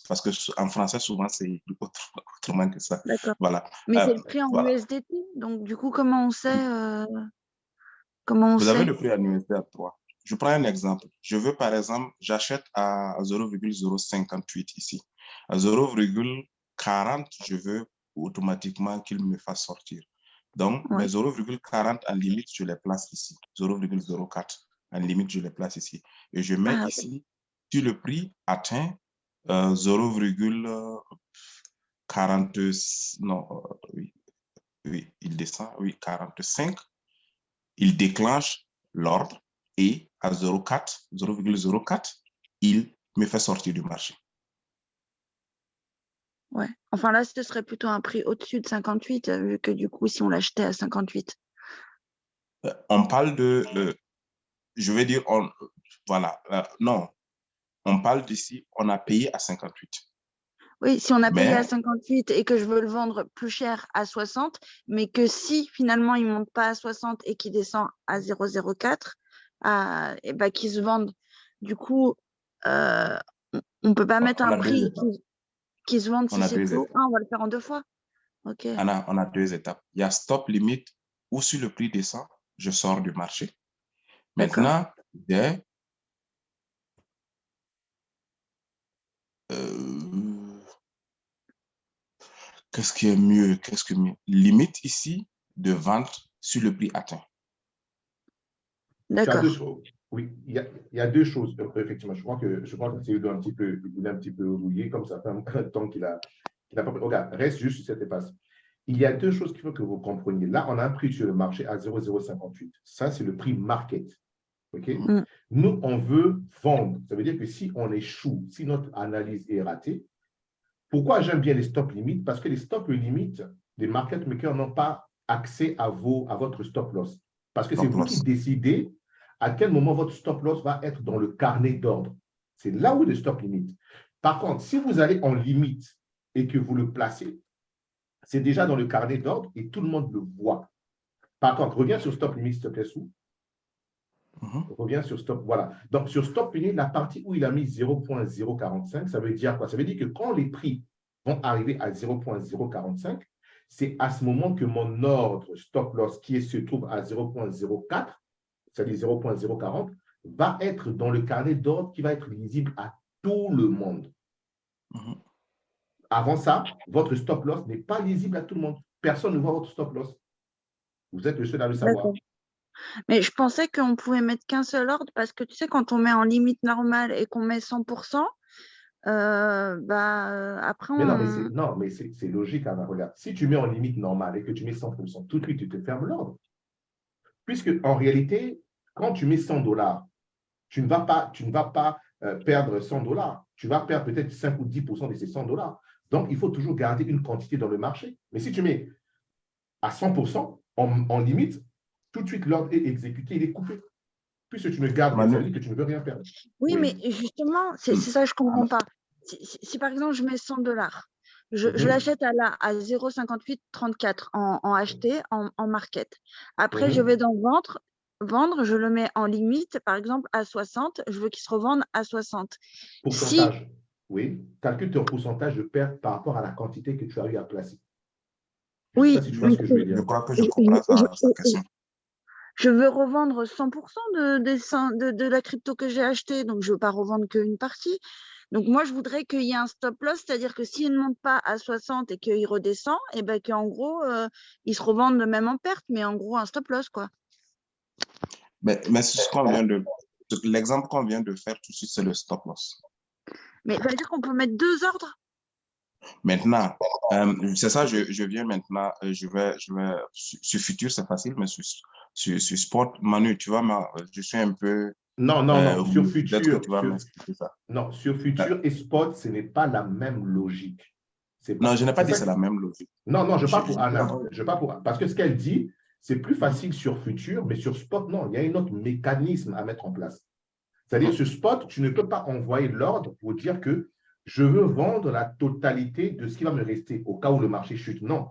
Parce qu'en français, souvent, c'est autrement que ça. D'accord. Voilà. Mais c'est le prix en Voilà. USDT. Donc, du coup, comment on sait comment on Vous avez sait? le prix annualisé à 3. Je prends un exemple. Je veux, par exemple, j'achète à 0,058 ici. À 0,40, je veux automatiquement qu'il me fasse sortir. Donc, Ouais. mes 0,40 en limite, je les place ici. 0,04 en limite, je les place ici. Et je mets Ah, ok. ici, si le prix atteint 0,40, non, oui, il descend, oui, 45, il déclenche l'ordre et à 0,04, il me fait sortir du marché. Ouais. Enfin, là, ce serait plutôt un prix au-dessus de 58, vu que du coup, si on l'achetait à 58. On parle de, je vais dire, voilà, non, on parle d'ici, on a payé à 58. Oui, si on a payé à Mais, 58 et que je veux le vendre plus cher à 60, mais que si finalement il ne monte pas à 60 et qu'il descend à 0,04, et ben, qu'ils se vendent. Du coup, on ne peut pas mettre on un a deux prix étapes. qui se vende On si a c'est deux plus haut. étapes. Ah, on va le faire en 2 fois. OK. Anna, on a deux étapes. Il y a stop limite où si le prix descend, je sors du marché. D'accord. Maintenant, qu'est-ce qui est mieux? Limite ici de vente sur le prix atteint. Tu as deux D'accord. choses. Oui, il y a deux choses, effectivement. Je crois que c'est il est un petit peu rouillé, comme ça fait un temps qu'il a pas. Regarde, reste juste sur cette espace. Il y a deux choses qu'il faut que vous compreniez. Là, on a un prix sur le marché à 0,058. Ça, c'est le prix market. OK? Mm. Nous, on veut vendre. Ça veut dire que si on échoue, si notre analyse est ratée, pourquoi j'aime bien les stop limites? Parce que les stop limites, les market makers n'ont pas accès à votre stop loss. Parce que c'est Stop vous qui loss. décidez à quel moment votre stop loss va être dans le carnet d'ordre. C'est là où est le stop limite. Par contre, si vous allez en limite et que vous le placez, c'est déjà dans le carnet d'ordre et tout le monde le voit. Par contre, reviens sur stop limite, s'il te plaît, sous. Reviens sur stop. Voilà. Donc, sur stop limite, la partie où il a mis 0,045, ça veut dire quoi? Ça veut dire que quand les prix vont arriver à 0,045, c'est à ce moment que mon ordre stop loss qui se trouve à 0,04, c'est-à-dire 0,040, va être dans le carnet d'ordre qui va être lisible à tout le monde. Avant ça, votre stop loss n'est pas lisible à tout le monde. Personne ne voit votre stop loss. Vous êtes le seul à le savoir. D'accord. Mais je pensais qu'on pouvait mettre qu'un seul ordre parce que tu sais, quand on met en limite normale et qu'on met 100%, après, Mais non, mais c'est logique, Anna. Regarde, si tu mets en limite normale et que tu mets 100%, tout de suite, tu te fermes l'ordre. Puisque en réalité, quand tu mets 100 $, tu ne vas pas perdre 100 $. Tu vas perdre peut-être 5 ou 10% de ces 100 $. Donc, il faut toujours garder une quantité dans le marché. Mais si tu mets à 100% en limite, tout de suite, l'ordre est exécuté, il est coupé. Puisque tu ne gardes rien, ça veut dire que tu ne veux rien perdre. oui, Oui. mais justement, c'est ça, je ne comprends pas. Si par exemple, je mets 100 $, je l'achète à 0,5834 en acheté, en market. Après, je vais dans vendre, je le mets en limite, par exemple, à 60. Je veux qu'il se revende à 60. Pourcentage, oui. Calcule ton pourcentage de perte par rapport à la quantité que tu as eu à placer. Je ne sais Oui, pas si tu vois ce que je veux dire. Je crois que je comprends sa question. je veux revendre 100% de la crypto que j'ai achetée, donc je ne veux pas revendre qu'une partie. Donc, moi, je voudrais qu'il y ait un stop loss, c'est-à-dire que s'il ne monte pas à 60 et qu'il redescend, et ben qu'en gros, il se revende même en perte, mais en gros, un stop loss, quoi. Mais l'exemple qu'on vient de faire tout de suite, c'est le stop loss. Mais ça veut dire qu'on peut mettre 2 ordres? Maintenant, c'est ça, je viens maintenant, sur futur, c'est facile, mais sur sport, Manu, tu vois, je suis un peu... Non. Sur peut-être que futur, tu vas m'expliquer ça. non, sur futur et spot, ce n'est pas la même logique. Non, je n'ai pas dit ça que c'est la même logique. Non, je parle pour Anna. Parce que ce qu'elle dit, c'est plus facile sur futur, mais sur spot, non, il y a un autre mécanisme à mettre en place. C'est-à-dire, sur spot, tu ne peux pas envoyer l'ordre pour dire que je veux vendre la totalité de ce qui va me rester au cas où le marché chute. Non.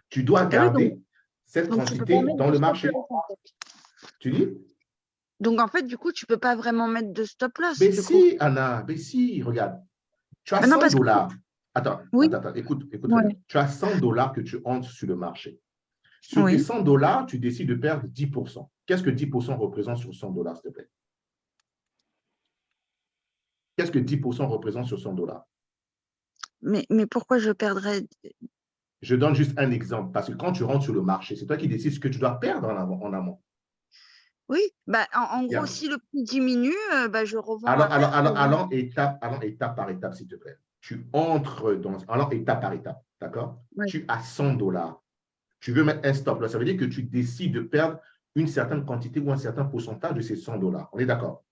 Tu dois garder cette donc quantité dans le marché. En fait. Tu dis? Donc, en fait, du coup, tu ne peux pas vraiment mettre de stop loss. Mais si, Anna, mais si, regarde. Tu as $100. Attends, écoute. Ouais. Tu as $100 que tu entres sur le marché. Sur tes $100, tu décides de perdre 10%. Qu'est-ce que 10% représente sur $100, s'il te plaît? Qu'est-ce que 10% représente sur $100? Mais pourquoi je perdrais? Je donne juste un exemple, parce que quand tu rentres sur le marché, c'est toi qui décides ce que tu dois perdre en amont. Oui, en gros, si le prix diminue, je revends. Allons étape par étape, s'il te plaît. Tu entres allons étape par étape, d'accord? Tu as $100. Tu veux mettre un stop loss. Ça veut dire que tu décides de perdre une certaine quantité ou un certain pourcentage de ces $100. On est d'accord?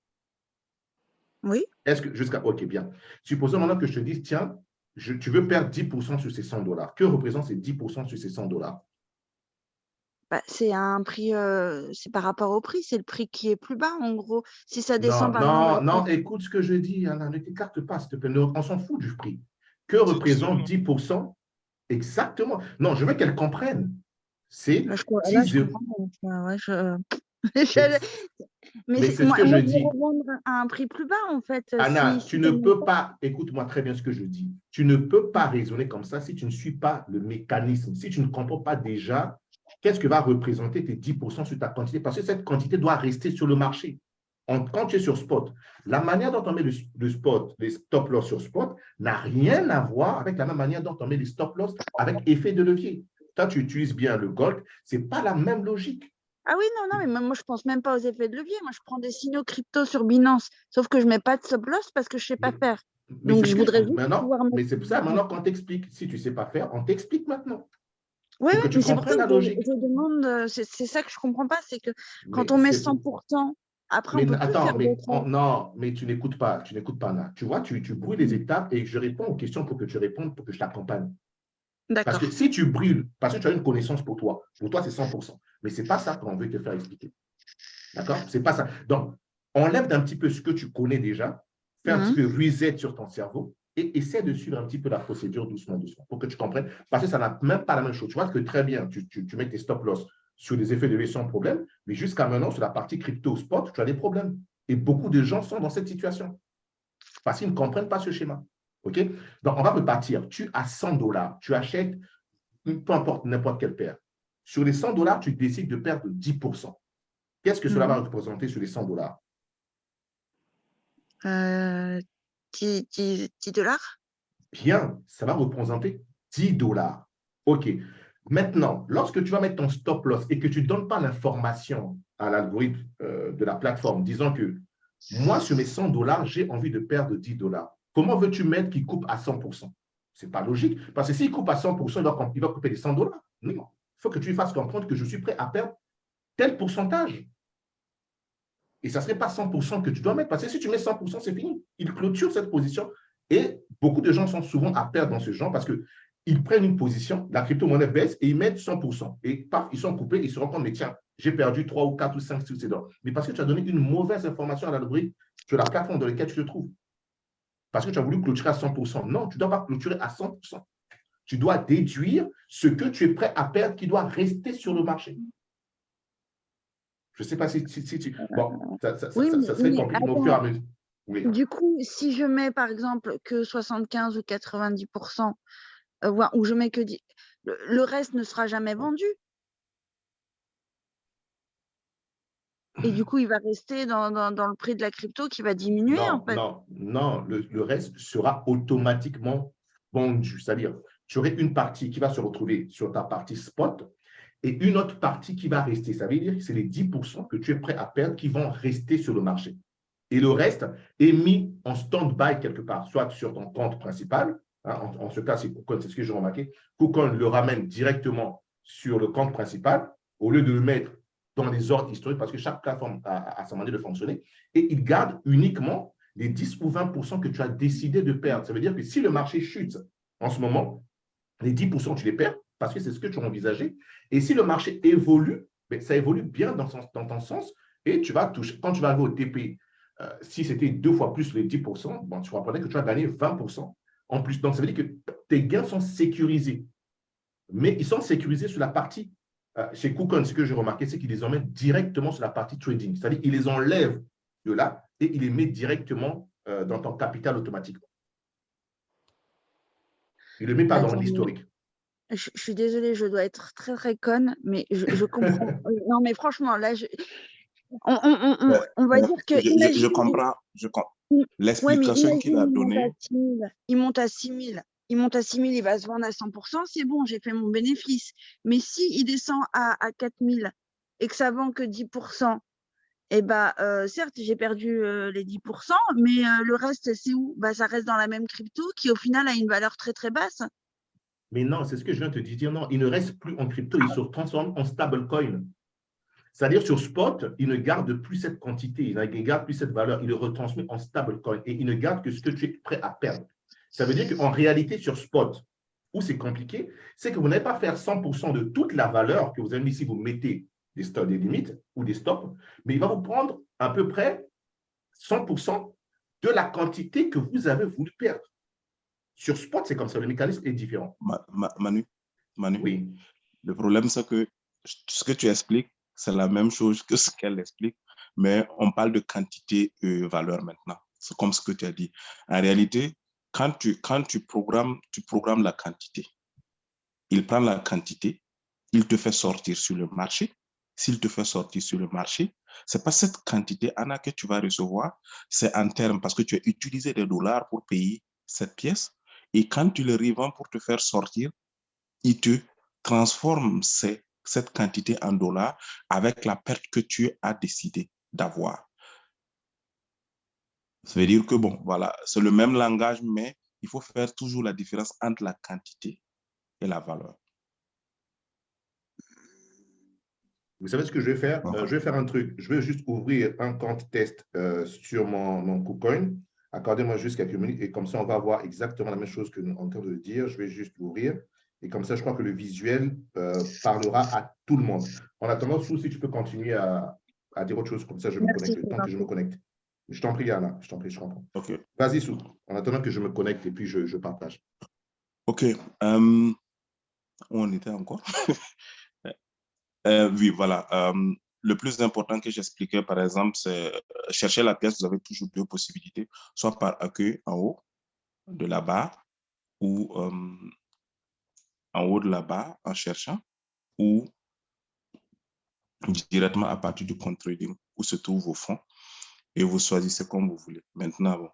Oui. Est-ce que OK, bien. Supposons maintenant que je te dise, tiens, tu veux perdre 10% sur ces $100. Que représentent ces 10% sur ces $100? C'est un prix, c'est par rapport au prix, c'est le prix qui est plus bas, en gros. Si ça descend, par exemple. Non, écoute ce que je dis, Anna, ne t'écarte pas, s'il te plaît. On s'en fout du prix. Que représente 10%? Exactement. Non, je veux qu'elle comprenne. C'est 10 euros. Mais c'est ce que je dis. Revendre à un prix plus bas, en fait. Anna, tu ne peux pas, écoute-moi très bien ce que je dis. Tu ne peux pas raisonner comme ça si tu ne suis pas le mécanisme, si tu ne comprends pas déjà qu'est-ce que va représenter tes 10% sur ta quantité, parce que cette quantité doit rester sur le marché. Quand tu es sur spot, la manière dont on met le spot, les stop loss sur spot, n'a rien à voir avec la même manière dont on met les stop loss avec effet de levier. Toi, tu utilises bien le gold, ce n'est pas la même logique. Ah oui, non, mais moi, je ne pense même pas aux effets de levier. Moi, je prends des signaux crypto sur Binance, sauf que je ne mets pas de stop loss parce que je ne sais pas faire. Donc, je voudrais juste pouvoir mettre. Mais c'est pour ça, maintenant, qu'on t'explique. Si tu ne sais pas faire, on t'explique maintenant. Oui, mais c'est pour ça que je demande, c'est ça que je ne comprends pas, c'est que quand on met 100%, après, on peut plus faire d'autres. Non, mais tu n'écoutes pas, Anna. Tu vois, tu brouilles les étapes et je réponds aux questions pour que tu répondes, pour que je t'accompagne. Parce que si tu brûles, parce que tu as une connaissance pour toi c'est 100%. Mais ce n'est pas ça qu'on veut te faire expliquer. D'accord? Ce n'est pas ça. Donc, enlève d'un petit peu ce que tu connais déjà, fais un petit peu reset sur ton cerveau et essaie de suivre un petit peu la procédure doucement, pour que tu comprennes. Parce que ça n'a même pas la même chose. Tu vois que très bien, tu mets tes stop loss sur des effets de levier sans problème, mais jusqu'à maintenant, sur la partie crypto spot, tu as des problèmes. Et beaucoup de gens sont dans cette situation parce qu'ils ne comprennent pas ce schéma. OK? Donc, on va repartir. Tu as $100, tu achètes, peu importe, n'importe quelle paire. Sur les $100, tu décides de perdre 10%. Qu'est-ce que cela va représenter sur les $100? 10 dollars? Bien, ça va représenter $10. OK. Maintenant, lorsque tu vas mettre ton stop loss et que tu ne donnes pas l'information à l'algorithme de la plateforme disant que moi, sur mes $100, j'ai envie de perdre $10. Comment veux-tu mettre qu'il coupe à 100%? Ce n'est pas logique. Parce que s'il coupe à 100%, il va couper les $100. Non, il faut que tu lui fasses comprendre que je suis prêt à perdre tel pourcentage. Et ça ne serait pas 100% que tu dois mettre. Parce que si tu mets 100%, c'est fini. Il clôture cette position. Et beaucoup de gens sont souvent à perdre dans ce genre parce qu'ils prennent une position, la crypto-monnaie baisse et ils mettent 100%. Et paf, ils sont coupés, ils se rendent compte, mais tiens, j'ai perdu 3 ou 4 ou 5 sur ces dollars. Mais parce que tu as donné une mauvaise information à l'algorithme sur la plateforme dans laquelle tu te trouves. Parce que tu as voulu clôturer à 100%. Non, tu ne dois pas clôturer à 100%. Tu dois déduire ce que tu es prêt à perdre qui doit rester sur le marché. Je ne sais pas si tu… Bon, ça serait compliqué, mais au fur et à mesure. Oui. Du coup, si je mets par exemple que 75 ou 90%, ou je mets que 10, le reste ne sera jamais vendu. Et du coup, il va rester dans le prix de la crypto qui va diminuer, en fait. Non, le reste sera automatiquement vendu. C'est-à-dire, tu aurais une partie qui va se retrouver sur ta partie spot et une autre partie qui va rester. Ça veut dire que c'est les 10% que tu es prêt à perdre qui vont rester sur le marché. Et le reste est mis en stand-by quelque part, soit sur ton compte principal. Hein, en ce cas, c'est KuCoin, c'est ce que j'ai remarqué. KuCoin le ramène directement sur le compte principal au lieu de le mettre dans les ordres historiques parce que chaque plateforme a sa manière de fonctionner. Et il garde uniquement les 10 ou 20% que tu as décidé de perdre. Ça veut dire que si le marché chute en ce moment, les 10%, tu les perds parce que c'est ce que tu as envisagé. Et si le marché évolue, ben, ça évolue bien dans ton sens et tu vas toucher, quand tu vas arriver au TP, si c'était 2 fois plus les 10%, bon, tu comprenais que tu vas gagner 20% en plus. Donc, ça veut dire que tes gains sont sécurisés. Mais ils sont sécurisés sur la partie, chez KuCoin, ce que j'ai remarqué, c'est qu'ils les emmènent directement sur la partie trading. C'est-à-dire qu'ils les enlèvent de là et ils les mettent directement dans ton capital automatiquement. Ils ne le mettent pas dans l'historique. Je suis désolée, je dois être très, très conne, mais je comprends. Non, mais franchement, là, on va dire que… Je comprends. Ouais, mais L'explication qu'il a donnée. Il monte à 6 000. Il monte à 6 000, il va se vendre à 100%, c'est bon, j'ai fait mon bénéfice. Mais s'il descend à 4 000 et que ça vend que 10%, eh ben, certes, j'ai perdu les 10%, mais le reste, c'est où? Bah, ça reste dans la même crypto qui, au final, a une valeur très, très basse. Mais non, c'est ce que je viens de te dire. Non, il ne reste plus en crypto, il se transforme en stablecoin. C'est-à-dire sur spot, il ne garde plus cette quantité, il ne garde plus cette valeur, il le retransmet en stablecoin et il ne garde que ce que tu es prêt à perdre. Ça veut dire qu'en réalité, sur spot, où c'est compliqué, c'est que vous n'allez pas faire 100% de toute la valeur que vous avez mis si vous mettez des limites ou des stops, mais il va vous prendre à peu près 100% de la quantité que vous avez voulu perdre. Sur spot, c'est comme ça, le mécanisme est différent. Manu, oui. Le problème, c'est que ce que tu expliques, c'est la même chose que ce qu'elle explique, mais on parle de quantité et valeur maintenant. C'est comme ce que tu as dit. En réalité, quand tu programmes la quantité. Il prend la quantité, il te fait sortir sur le marché. S'il te fait sortir sur le marché, ce n'est pas cette quantité, Anna, que tu vas recevoir, c'est en termes, parce que tu as utilisé des dollars pour payer cette pièce, et quand tu le revends pour te faire sortir, il te transforme cette quantité en dollars avec la perte que tu as décidé d'avoir. Ça veut dire que, bon, voilà, c'est le même langage, mais il faut faire toujours la différence entre la quantité et la valeur. Vous savez ce que je vais faire? Je vais faire un truc. Je vais juste ouvrir un compte test sur mon KuCoin. Accordez-moi juste quelques minutes et comme ça, on va voir exactement la même chose que nous sommes en train de dire. Je vais juste l'ouvrir. Et comme ça, je crois que le visuel parlera à tout le monde. En attendant, si tu peux continuer à dire autre chose, comme ça, je me connecte le temps que je me connecte. Je t'en prie, Anna. Je t'en prie, je comprends. Okay. Vas-y, Sou. En attendant que je me connecte et puis je partage. OK. Où on était encore? Oui, voilà. Le plus important que j'expliquais, par exemple, c'est chercher la pièce. Vous avez toujours deux possibilités, soit par accueil en haut de la barre ou en haut de la barre en cherchant ou directement à partir du compte trading où se trouvent vos fonds et vous choisissez comme vous voulez. Maintenant,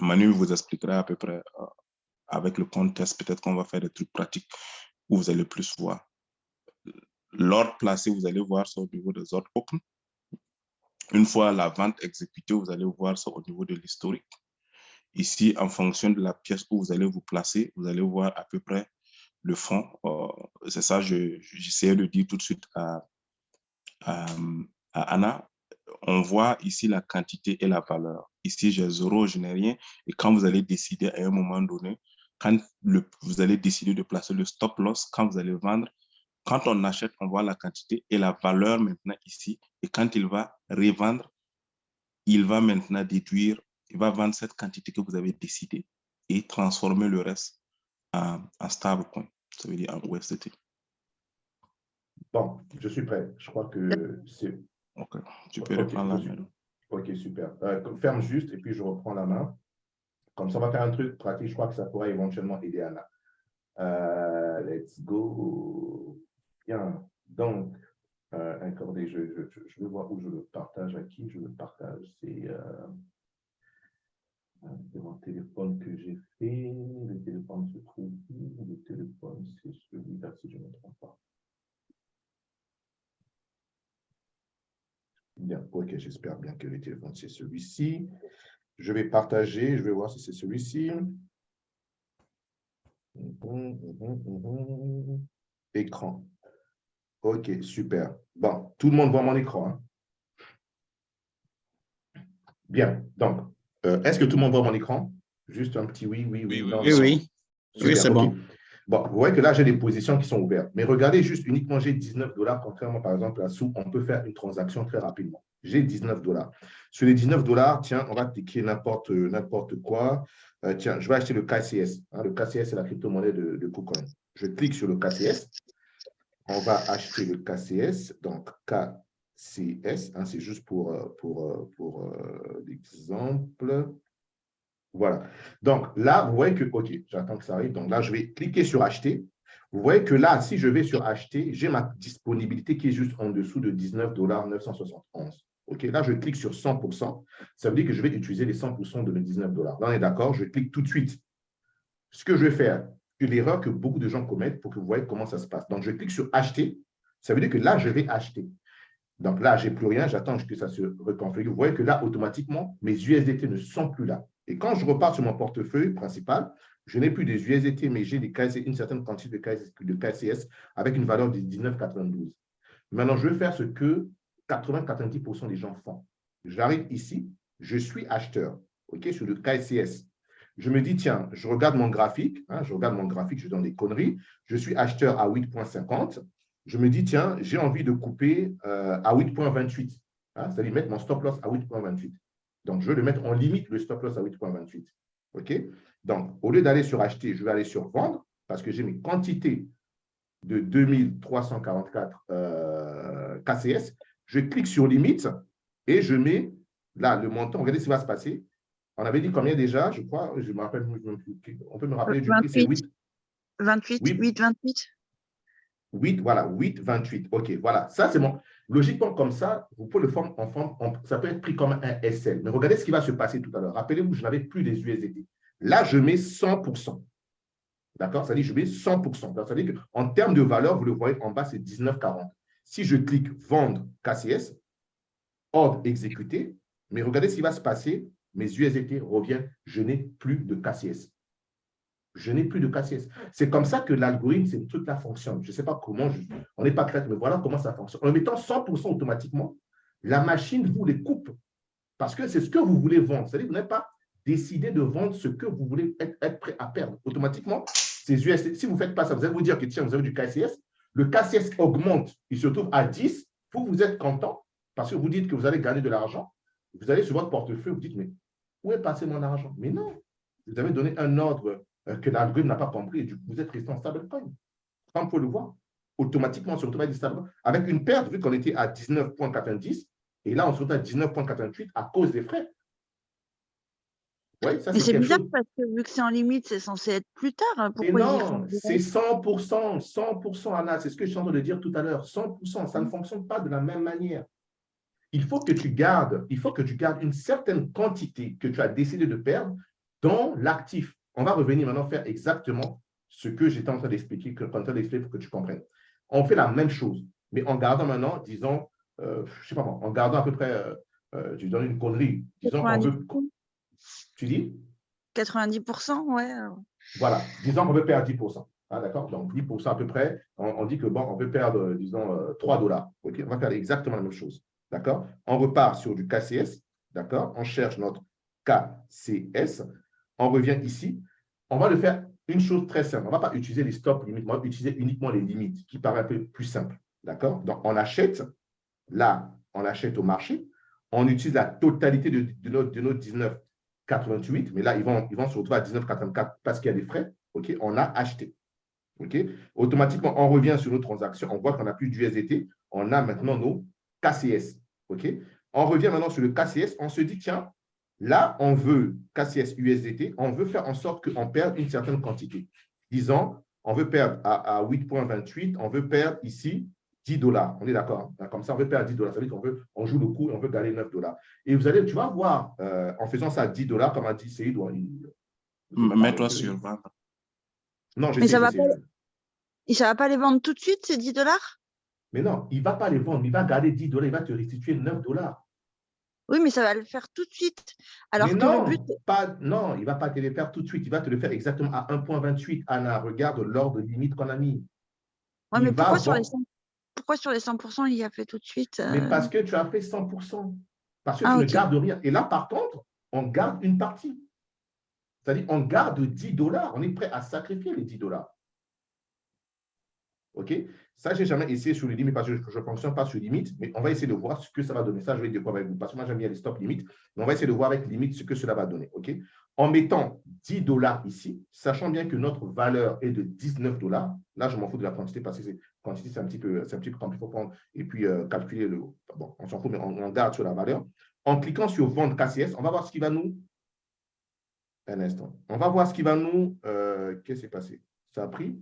Manu vous expliquera à peu près avec le compte test, peut-être qu'on va faire des trucs pratiques où vous allez plus voir. L'ordre placé, vous allez voir ça au niveau des ordres open. Une fois la vente exécutée, vous allez voir ça au niveau de l'historique. Ici, en fonction de la pièce où vous allez vous placer, vous allez voir à peu près le fond. C'est ça, j'essayais de dire tout de suite à Anna. On voit ici la quantité et la valeur. Ici, j'ai 0, je n'ai rien. Et quand vous allez décider à un moment donné, quand vous allez décider de placer le stop loss, quand vous allez vendre, quand on achète, on voit la quantité et la valeur maintenant ici. Et quand il va revendre, il va maintenant déduire, il va vendre cette quantité que vous avez décidé et transformer le reste en stablecoin, ça veut dire en USDT. Bon, je suis prêt. Je crois que c'est… OK, tu peux reprendre la main. OK, super. Ferme juste et puis je reprends la main. Comme ça, on va faire un truc pratique. Je crois que ça pourrait éventuellement aider Anna. Let's go. Bien. Donc, accordez, je vais voir où je le partage, à qui je le partage. C'est mon téléphone que j'ai fait. Le téléphone se trouve où? Le téléphone, c'est celui-là, si je ne me trompe pas. Bien, ok, j'espère bien que le téléphone, c'est celui-ci. Je vais partager, je vais voir si c'est celui-ci. Écran. Ok, super. Bon, tout le monde voit mon écran. Hein? Bien, donc, est-ce que tout le monde voit mon écran? Juste un petit oui, oui, oui. Oui, non, oui. non. Oui, Super, c'est okay. bon. Bon, vous voyez que là, j'ai des positions qui sont ouvertes. Mais regardez juste uniquement, j'ai 19 $, contrairement par exemple à sous, on peut faire une transaction très rapidement. J'ai 19 $. Sur les 19 $, tiens, on va cliquer n'importe quoi. Tiens, je vais acheter le KCS. Hein, le KCS, c'est la crypto-monnaie de KuCoin. Je clique sur le KCS. On va acheter le KCS. Donc, KCS, hein, c'est juste pour l'exemple. Voilà. Donc là, vous voyez que, OK, j'attends que ça arrive. Donc là, je vais cliquer sur acheter. Vous voyez que là, si je vais sur acheter, j'ai ma disponibilité qui est juste en dessous de 19 971. OK, là, je clique sur 100%. Ça veut dire que je vais utiliser les 100% de mes 19 $. Là, on est d'accord, je clique tout de suite. Ce que je vais faire, c'est l'erreur que beaucoup de gens commettent pour que vous voyez comment ça se passe. Donc, je clique sur acheter. Ça veut dire que là, je vais acheter. Donc là, je n'ai plus rien, j'attends que ça se reconfigure. Vous voyez que là, automatiquement, mes USDT ne sont plus là. Et quand je repars sur mon portefeuille principal, je n'ai plus des USDT, mais j'ai une certaine quantité de KCS avec une valeur de 19,92. Maintenant, je vais faire ce que 80-90% des gens font. J'arrive ici, je suis acheteur, OK, sur le KCS. Je me dis, tiens, je regarde mon graphique, hein, je donne des conneries, je suis acheteur à 8,50. Je me dis, tiens, j'ai envie de couper à 8,28. Hein, c'est-à-dire mettre mon stop loss à 8,28. Donc, je vais le mettre en limite, le stop loss à 8,28. OK? Donc, au lieu d'aller sur acheter, je vais aller sur vendre parce que j'ai mes quantités de 2344 KCS. Je clique sur limite et je mets là le montant. Regardez ce qui va se passer. On avait dit combien déjà, je crois, je me rappelle, on peut me rappeler du prix, c'est 8. 8,28. 8, voilà, 8,28. OK, voilà. Ça, c'est bon. Logiquement, comme ça, vous pouvez le faire en forme, ça peut être pris comme un SL. Mais regardez ce qui va se passer tout à l'heure. Rappelez-vous, je n'avais plus les USDT. Là, je mets 100%. D'accord? C'est-à-dire, je mets 100%. C'est-à-dire qu'en termes de valeur, vous le voyez en bas, c'est 19,40. Si je clique vendre KCS, ordre exécuté, mais regardez ce qui va se passer. Mes USDT reviennent. Je n'ai plus de KCS. Je n'ai plus de KCS. C'est comme ça que l'algorithme, c'est toute la fonctionne. Je ne sais pas comment, on n'est pas clair, mais voilà comment ça fonctionne. En mettant 100% automatiquement, la machine vous les coupe parce que c'est ce que vous voulez vendre. C'est-à-dire que vous n'avez pas décidé de vendre ce que vous voulez être prêt à perdre. Automatiquement, ces USDT, si vous ne faites pas ça, vous allez vous dire que tiens, vous avez du KCS, le KCS augmente, il se trouve à 10, vous êtes content parce que vous dites que vous allez gagner de l'argent. Vous allez sur votre portefeuille, vous dites, mais où est passé mon argent? Mais non, vous avez donné un ordre que l'algorithme n'a pas compris et du coup, vous êtes resté en stablecoin. Comme vous pouvez le voir, automatiquement, sur le travail du stablecoin, avec une perte, vu qu'on était à 19,90, et là, on se retrouve à 19,88 à cause des frais. Ouais, ça, Mais c'est c'est quelque bizarre chose. parce que vu que c'est en limite, c'est censé être plus tard. Et Pourquoi ils y non, font c'est 100%, 100%, Anna, c'est ce que je suis en train de dire tout à l'heure, 100%, ça ne fonctionne pas de la même manière. Il faut que tu gardes une certaine quantité que tu as décidé de perdre dans l'actif. On va revenir maintenant faire exactement ce que j'étais en train d'expliquer, pour que tu comprennes. On fait la même chose, mais en gardant maintenant, disons, je ne sais pas moi, en gardant à peu près, je donne une connerie, disons qu'on veut, 90%. tu dis 90%, ouais. Voilà, disons qu'on veut perdre 10%. Ah, d'accord? Donc 10% à peu près, on dit que bon, on veut perdre, disons, 3 $. OK? On va faire exactement la même chose. D'accord? On repart sur du KCS. D'accord? On cherche notre KCS. On revient ici. On va le faire une chose très simple. On ne va pas utiliser les stops limites, on va utiliser uniquement les limites, qui paraît un peu plus simple. D'accord? Donc, on achète. Là, on achète au marché. On utilise la totalité de nos 19,88, mais là, ils vont se retrouver à 19,84 parce qu'il y a des frais. OK? On a acheté. OK? Automatiquement, on revient sur nos transactions. On voit qu'on n'a plus d'USDT. On a maintenant nos KCS. OK? On revient maintenant sur le KCS. On se dit, tiens, là, on veut KCS USDT. On veut faire en sorte qu'on perde une certaine quantité. Disons, on veut perdre à 8,28. On veut perdre ici 10 $. On est d'accord? Comme ça, on veut perdre 10 $. Ça veut dire qu'on joue le coup et on veut gagner 9 $. Et tu vas voir, en faisant ça à 10 $, comme a dit Seyd, mets-toi sur vendre. non, je Mais sais, ça je va sais. pas, ça va pas les vendre tout de suite, ces 10 $? Mais non, il ne va pas les vendre, il va garder 10 $, il va te restituer 9 $. Oui, mais ça va le faire tout de suite. Alors Mais que le but. non, il ne va pas te le faire tout de suite, il va te le faire exactement à 1,28. Anna, regarde l'ordre limite qu'on a mis. Ouais, Il mais va pourquoi sur les 100%, il y a fait tout de suite Mais parce que tu as fait 100%. Parce que tu Ah, ne ok. gardes rien. Et là, par contre, on garde une partie. C'est-à-dire, on garde 10 $. On est prêt à sacrifier les 10 $. OK? Ça, je n'ai jamais essayé sur les limites parce que je ne fonctionne pas sur limite, mais on va essayer de voir ce que ça va donner. Ça, je vais découvrir avec vous parce que moi, j'aime bien les stop limites, mais on va essayer de voir avec limite ce que cela va donner. OK? En mettant 10 $ ici, sachant bien que notre valeur est de 19 $, là, je m'en fous de la quantité parce que quantité, c'est un petit peu compliqué, il faut prendre et puis calculer le. Bon, on s'en fout, mais on garde sur la valeur. En cliquant sur vendre KCS, on va voir ce qui va nous. Un instant. On va voir ce qui va nous. Qu'est-ce qui s'est passé? Ça a pris?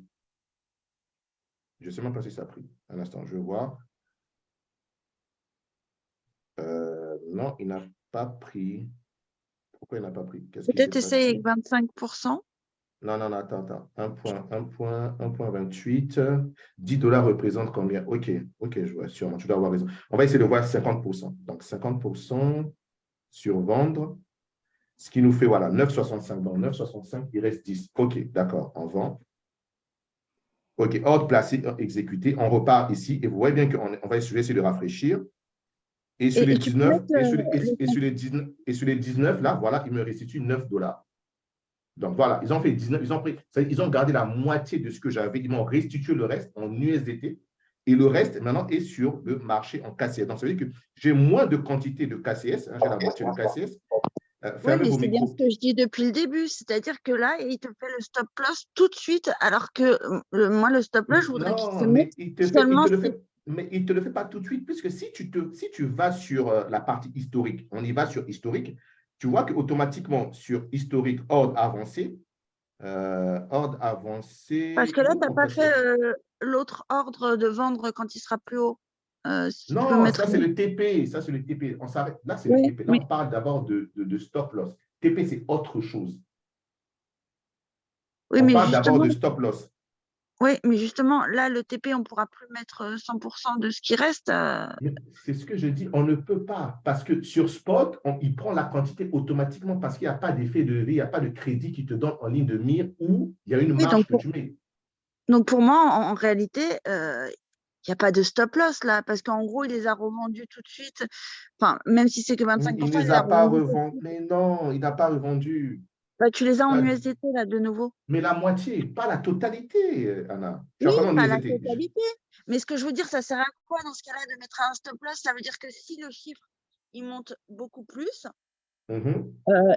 Je ne sais même pas si ça a pris. Un instant, je vais voir. Non, il n'a pas pris. Pourquoi il n'a pas pris? Qu'est-ce qui s'est Peut-être essayer avec passé? 25%. Non, attends. 1,28. 10 $ représente combien? OK, je vois, sûrement, tu dois avoir raison. On va essayer de voir 50%. Donc, 50% sur vendre, ce qui nous fait, voilà, 9,65. Dans 9,65, il reste 10. OK, d'accord, on vend. OK, ordre placé, exécuté. On repart ici et vous voyez bien qu'on va essayer de rafraîchir. Et sur les 19, et sur les 19, là, voilà, il me restitue 9 $. Donc voilà, ils ont fait 19, ils ont gardé la moitié de ce que j'avais, ils m'ont restitué le reste en USDT et le reste maintenant est sur le marché en KCS. Donc ça veut dire que j'ai moins de quantité de KCS, j'ai la moitié de KCS. Oui, mais c'est bien ce que je dis depuis le début, c'est-à-dire que là, il te fait le stop loss tout de suite, alors que moi, le stop loss, je voudrais qu'il se mette seulement. Mais il ne te le fait pas tout de suite, puisque si tu vas sur la partie historique, on y va sur historique, tu vois qu'automatiquement sur historique, ordre avancé. Parce que là, tu n'as pas fait l'autre ordre de vendre quand il sera plus haut. Si tu peux Non, mettre... ça c'est le TP. Ça c'est le TP. On s'arrête. Là, c'est le Oui, TP. Là, on parle d'abord de stop loss. TP, c'est autre chose. oui, On mais parle d'abord justement, de stop loss. oui, mais justement, là, le TP, on ne pourra plus mettre 100% de ce qui reste. C'est ce que je dis, on ne peut pas. Parce que sur Spot, il prend la quantité automatiquement parce qu'il n'y a pas d'effet de levier, il n'y a pas de crédit qui te donne en ligne de mire ou il y a une Oui, marge que tu mets. donc pour moi, en réalité, il n'y a pas de stop loss là, parce qu'en gros, il les a revendus tout de suite. Enfin, même si c'est que 25%, Il ne les les a a pas revendus tout de revendus. suite. Mais non, il n'a pas revendu. Bah, tu les as en USDT là de nouveau. Mais la moitié, pas la totalité, Anna. Tu as Oui, encore en pas la USDT. totalité. Mais ce que je veux dire, ça sert à quoi dans ce cas-là de mettre un stop loss? Ça veut dire que si le chiffre il monte beaucoup plus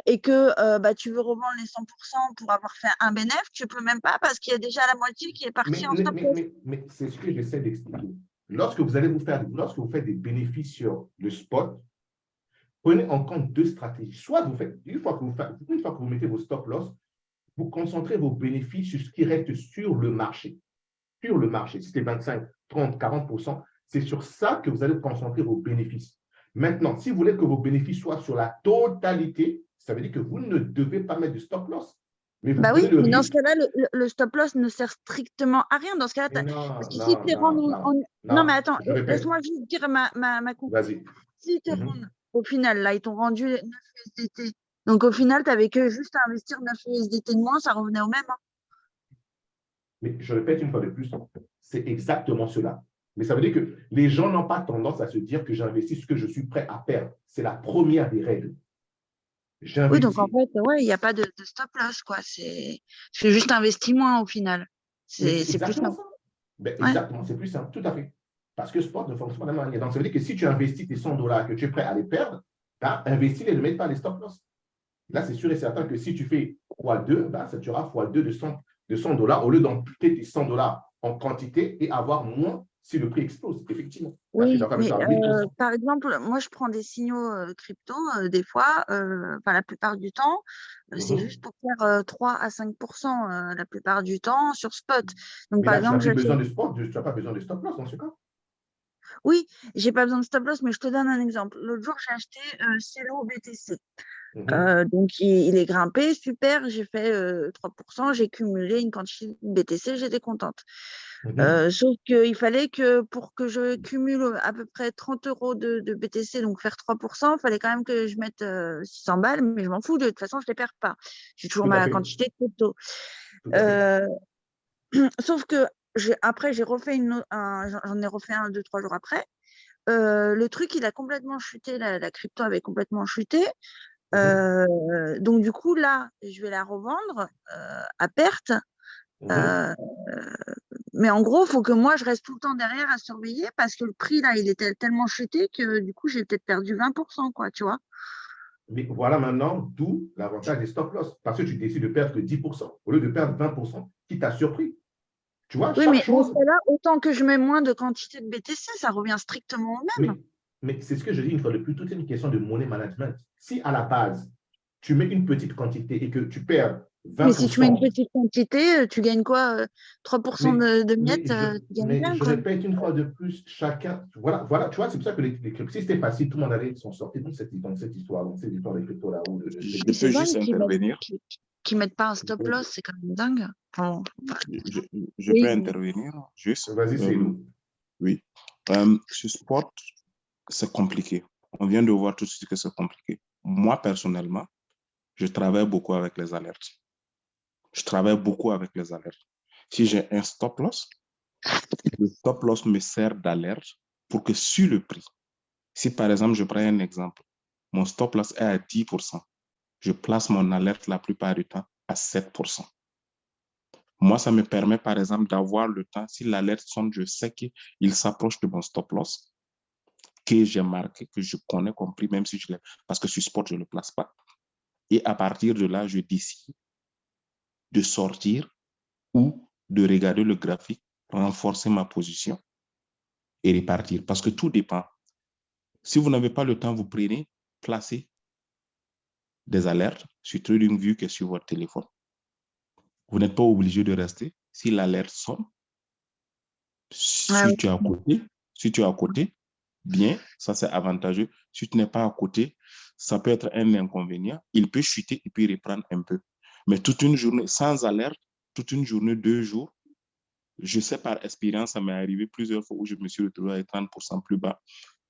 et que bah, tu veux revendre les 100% pour avoir fait un bénéfice, tu ne peux même pas parce qu'il y a déjà la moitié qui est partie en stop loss. Mais c'est ce que j'essaie d'expliquer. Lorsque vous faites des bénéfices sur le spot, prenez en compte deux stratégies. Soit vous faites, une fois que vous mettez vos stop loss, vous concentrez vos bénéfices sur ce qui reste sur le marché. Sur le marché, si c'est 25, 30, 40%, c'est sur ça que vous allez concentrer vos bénéfices. Maintenant, si vous voulez que vos bénéfices soient sur la totalité, ça veut dire que vous ne devez pas mettre de stop loss. Mais vous Bah prenez oui, le mais dans ce risque. cas-là, le stop loss ne sert strictement à rien. Dans ce cas-là, parce que s'il te les rend non, mais attends, je répète. laisse-moi juste dire ma conclusion. Vas-y. S'ils te rendent, au final, là, ils t'ont rendu 9 USDT. Donc, au final, tu n'avais que juste à investir 9 USDT de moins, ça revenait au même. Hein. Mais je répète une fois de plus, c'est exactement cela. Mais ça veut dire que les gens n'ont pas tendance à se dire que j'investis ce que je suis prêt à perdre. C'est la première des règles. Oui, donc en fait, ouais, il n'y a pas de stop loss, quoi. Je fais juste investi moins au final. Mais c'est C'est plus exactement simple. ça. Ben, Ouais. exactement, c'est plus simple, tout à fait. Parce que sport ne fonctionne pas de la même manière. Donc, ça veut dire que si tu investis tes 100 $, que tu es prêt à les perdre, ben, investis et ne mets pas les stop loss. Là, c'est sûr et certain que si tu fais x2, ben, ça tu auras x2 de 100 $ au lieu d'amputer tes 100 $ en quantité et avoir moins si le prix explose, effectivement. Oui, mais par exemple, moi, je prends des signaux crypto, des fois, la plupart du temps, c'est juste pour faire 3 à 5% la plupart du temps sur spot. Donc, Mais par là, tu n'as exemple, plus besoin de spot, tu n'as pas besoin de stop loss dans ce cas. Oui, j'ai pas besoin de stop loss, mais je te donne un exemple. L'autre jour, j'ai acheté Celo BTC. Donc, il est grimpé, super, j'ai fait 3%, j'ai cumulé une quantité de BTC, j'étais contente. Sauf qu'il fallait que pour que je cumule à peu près 30 € de BTC, donc faire 3%, il fallait quand même que je mette 600 balles, mais je m'en fous, de toute façon, je ne les perds pas. J'ai toujours ma quantité de crypto. Sauf que après, j'en ai refait un, 2, 3 jours après. Le truc, il a complètement chuté, la crypto avait complètement chuté. Donc, du coup, là, je vais la revendre à perte. Mais en gros, il faut que moi, je reste tout le temps derrière à surveiller parce que le prix, là, il est tellement chuté que du coup, j'ai peut-être perdu 20%, quoi, tu vois. Mais voilà maintenant d'où l'avantage des stop-loss. Parce que tu décides de perdre que 10% au lieu de perdre 20% qui t'a surpris. Tu vois, Oui, chaque mais dans ce chose. cas-là, autant que je mets moins de quantité de BTC, ça revient strictement au même. Mais c'est ce que je dis une fois de plus, tout est une question de money management. Si à la base, tu mets une petite quantité et que tu perds Mais si tu mets une 20%, petite quantité, tu gagnes quoi? 3% mais, de miettes, tu gagnes mais bien, je quoi. répète une fois de plus, chacun, voilà, tu vois, c'est pour ça que les cryptos, si c'était facile, tout le monde allait s'en sortir dans cette histoire, dans cette histoire des cryptos là, ou de Je trading. C'est peux juste dingue intervenir. qu'ils mettent pas un stop loss, c'est quand même dingue. Enfin, Je, je peux oui, intervenir juste. Vas-y, c'est nous. Oui. Ce sport, c'est compliqué. On vient de voir tout de suite que c'est compliqué. Moi, personnellement, je travaille beaucoup avec les alertes. Je travaille beaucoup avec les alertes. Si j'ai un stop loss, le stop loss me sert d'alerte pour que sur le prix, si par exemple, je prends un exemple, mon stop loss est à 10%, je place mon alerte la plupart du temps à 7%. Moi, ça me permet, par exemple, d'avoir le temps, si l'alerte sonne, je sais qu'il s'approche de mon stop loss, que j'ai marqué, que je connais compris, même si je l'ai, parce que sur spot, je ne le place pas. Et à partir de là, je décide de sortir ou de regarder le graphique, renforcer ma position et repartir. Parce que tout dépend. Si vous n'avez pas le temps, vous prenez, placez des alertes sur TradingView que sur votre téléphone. Vous n'êtes pas obligé de rester. Si l'alerte sonne, si tu es à côté, bien, ça c'est avantageux. Si tu n'es pas à côté, ça peut être un inconvénient. Il peut chuter et puis reprendre un peu. Mais toute une journée sans alerte, toute une journée, 2 jours, je sais par expérience, ça m'est arrivé plusieurs fois où je me suis retrouvé à 30% plus bas.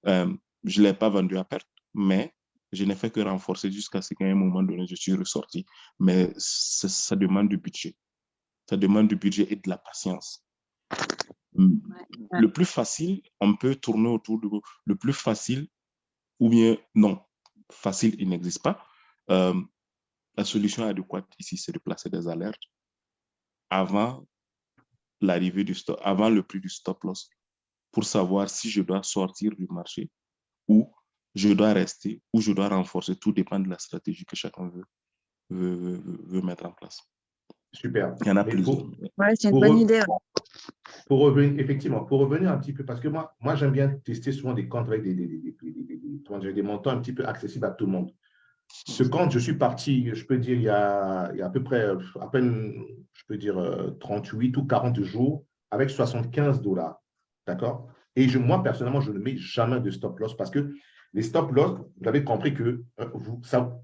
Je ne l'ai pas vendu à perte, mais je n'ai fait que renforcer jusqu'à ce qu'à un moment donné, je suis ressorti. Mais ça demande du budget. Ça demande du budget et de la patience. Le plus facile, on peut tourner autour de le plus facile, ou bien non, facile, il n'existe pas. La solution adéquate ici, c'est de placer des alertes avant l'arrivée du stop, avant le prix du stop loss, pour savoir si je dois sortir du marché ou je dois rester ou je dois renforcer. Tout dépend de la stratégie que chacun veut mettre en place. Super. Il y en a Mais plusieurs. ouais, c'est une bonne idée. Pour revenir, effectivement, pour revenir un petit peu, parce que moi j'aime bien tester souvent des comptes avec des montants un petit peu accessibles à tout le monde. Ce compte, je suis parti, je peux dire, il y a à peu près, à peine, je peux dire, 38 ou 40 jours avec 75 $. D'accord? Et moi, personnellement, je ne mets jamais de stop loss parce que les stop loss, vous avez compris que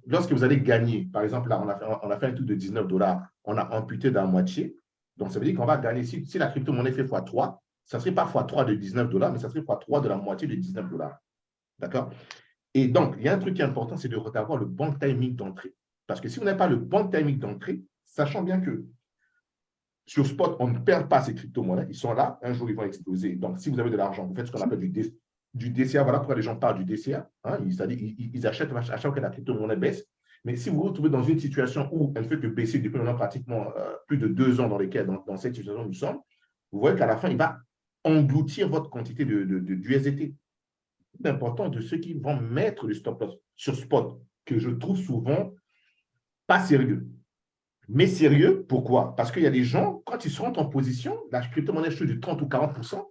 lorsque vous allez gagner, par exemple, là, on a fait un truc de 19 $, on a amputé d'un moitié. Donc, ça veut dire qu'on va gagner. Si la crypto-monnaie fait x3, ça ne serait pas x3 de 19 $, mais ça serait x3 de la moitié de 19 $. D'accord? Et donc, il y a un truc qui est important, c'est d'avoir le bon timing d'entrée. Parce que si vous n'avez pas le bon timing d'entrée, sachant bien que sur Spot, on ne perd pas ces crypto-monnaies, ils sont là, un jour ils vont exploser. Donc, si vous avez de l'argent, vous faites ce qu'on appelle du DCA. Voilà pourquoi les gens parlent du DCA. Hein, c'est-à-dire ils achètent à chaque fois que la crypto-monnaie baisse. Mais si vous vous retrouvez dans une situation où elle ne fait que baisser depuis maintenant pratiquement plus de 2 ans dans cette situation où nous sommes, vous voyez qu'à la fin, il va engloutir votre quantité d'USDT. Important de ceux qui vont mettre le stop loss sur spot, que je trouve souvent pas sérieux. Mais sérieux, pourquoi? Parce qu'il y a des gens, quand ils se rendent en position, la crypto-monnaie chute de 30 ou 40%,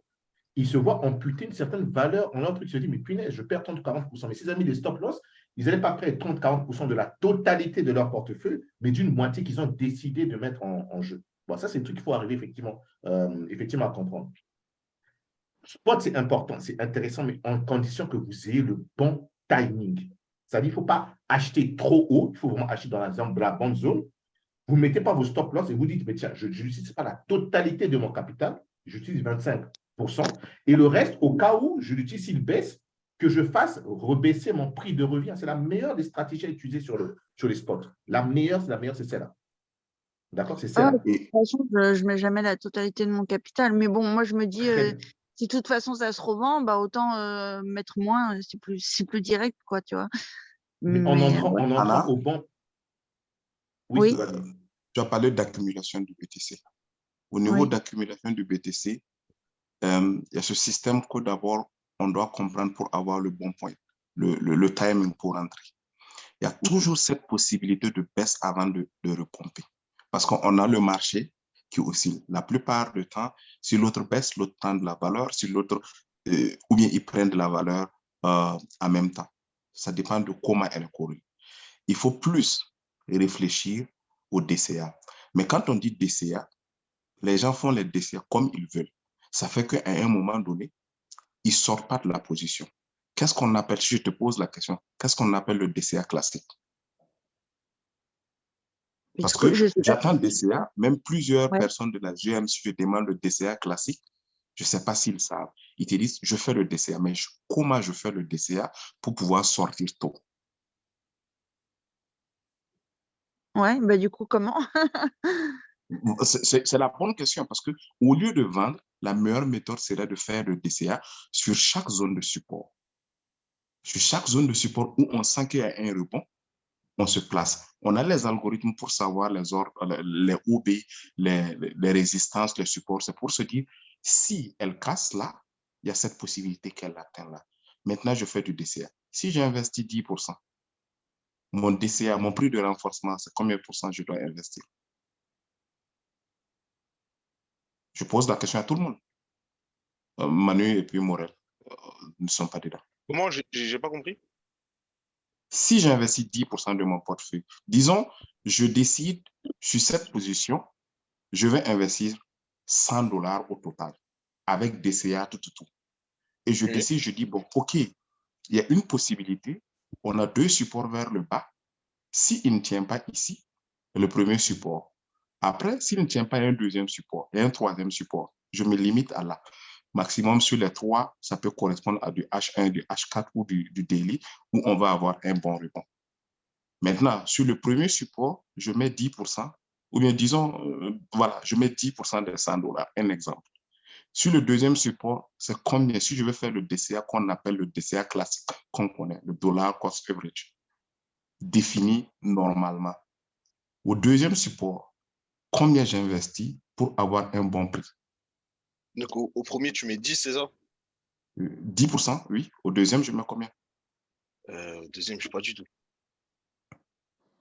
ils se voient amputer une certaine valeur en leur truc. Ils se disent, mais punaise, je perds 30 ou 40%. Mais s'ils avaient mis des stop loss, ils n'allaient pas perdre 30-40% de la totalité de leur portefeuille, mais d'une moitié qu'ils ont décidé de mettre en jeu. Bon, ça, c'est le truc qu'il faut arriver effectivement à comprendre. Spot, c'est important, c'est intéressant, mais en condition que vous ayez le bon timing. C'est-à-dire qu'il ne faut pas acheter trop haut, il faut vraiment acheter dans la bonne zone. Vous ne mettez pas vos stop loss et vous dites, mais tiens, je n'utilise pas la totalité de mon capital, j'utilise 25%. Et le reste, au cas où je l'utilise, s'il baisse, que je fasse rebaisser mon prix de revient. C'est la meilleure des stratégies à utiliser sur les spots. La meilleure, c'est celle-là. D'accord? C'est celle-là. De toute façon, je ne mets jamais la totalité de mon capital. Mais bon, moi, je me dis, si de toute façon, ça se revend, bah, autant mettre moins, c'est plus direct, quoi, tu vois. Mais en entrant Anna, au bon... Oui. Vas-y. tu as parlé d'accumulation du BTC. Au niveau Oui. d'accumulation du BTC, il y a ce système que d'abord, on doit comprendre pour avoir le bon point, le timing pour entrer. Il y a toujours cette possibilité de baisse avant de repomper. Parce qu'on a le marché qui oscille. La plupart du temps, si l'autre baisse, l'autre prend de la valeur, si l'autre, ou bien ils prennent de la valeur en même temps. Ça dépend de comment elle corrige. Il faut plus réfléchir au DCA. Mais quand on dit DCA, les gens font les DCA comme ils veulent. Ça fait qu'à un moment donné, ils ne sortent pas de la position. Qu'est-ce qu'on appelle, si je te pose la question, qu'est-ce qu'on appelle le DCA classique? Parce que j'attends le DCA, même plusieurs personnes de la GM, si je demande le DCA classique, je ne sais pas s'ils savent. Ils te disent, je fais le DCA, mais comment je fais le DCA pour pouvoir sortir tôt? Ouais, bah du coup, comment? C'est la bonne question parce qu'au lieu de vendre, la meilleure méthode serait de faire le DCA sur chaque zone de support. Sur chaque zone de support où on sent qu'il y a un rebond, on se place. On a les algorithmes pour savoir les ordres, les OB, les résistances, les supports. C'est pour se dire, si elle casse là, il y a cette possibilité qu'elle atteint là. Maintenant, je fais du DCA. Si j'investis 10%, mon DCA, mon prix de renforcement, c'est combien de pourcents je dois investir? Je pose la question à tout le monde. Manu et puis Morel ne sont pas dedans. Comment? J'ai pas compris. Si j'investis 10% de mon portefeuille, disons, je décide sur cette position, je vais investir $100 au total avec DCA, tout. Et je décide, je dis, bon, OK, il y a une possibilité, on a deux supports vers le bas. S'il ne tient pas ici, le premier support. Après, s'il ne tient pas, il y a un deuxième support et un troisième support. Je me limite à là. Maximum sur les trois, ça peut correspondre à du H1, du H4 ou du daily où on va avoir un bon rebond. Maintenant, sur le premier support, je mets 10%, ou bien disons, voilà, je mets 10% des $100, un exemple. Sur le deuxième support, c'est combien? Si je veux faire le DCA qu'on appelle le DCA classique, qu'on connaît, le dollar cost average, défini normalement. Au deuxième support, combien j'investis pour avoir un bon prix? Donc, au premier, tu mets 10, c'est ça? 10%, oui. Au deuxième, je mets combien? Au deuxième, je ne sais pas du tout.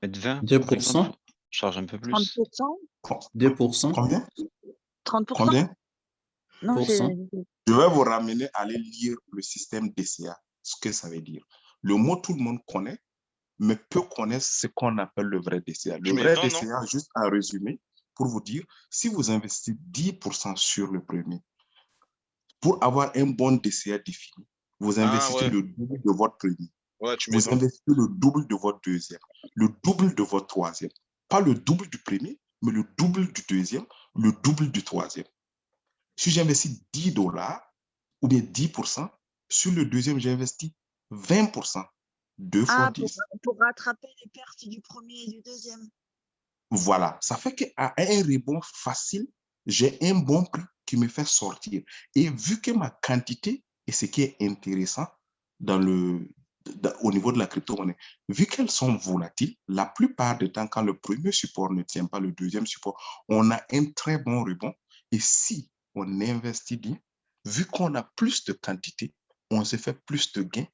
Mettre 20, 2%, charge un peu plus. 30%? 2%, Combien? 30%? Combien? Non, Je vais vous ramener à aller lire le système DCA, ce que ça veut dire. Le mot, tout le monde connaît, mais peu connaissent ce qu'on appelle le vrai DCA. Le vrai 20, DCA, juste à résumer, pour vous dire, si vous investissez 10% sur le premier, pour avoir un bon DCA défini, vous investissez le double de votre premier. Ouais, tu mets Vous investissez le double de votre deuxième, le double de votre troisième. Pas le double du premier, mais le double du deuxième, le double du troisième. Si j'investis $10 ou bien 10%, sur le deuxième, j'investis 20%. 2 fois 10. Pour rattraper les pertes du premier et du deuxième. Voilà, ça fait qu'à un rebond facile, j'ai un bon prix qui me fait sortir. Et vu que ma quantité, et ce qui est intéressant au niveau de la crypto-monnaie, vu qu'elles sont volatiles, la plupart du temps, quand le premier support ne tient pas, le deuxième support, on a un très bon rebond. Et si on investit bien, vu qu'on a plus de quantité, on se fait plus de gains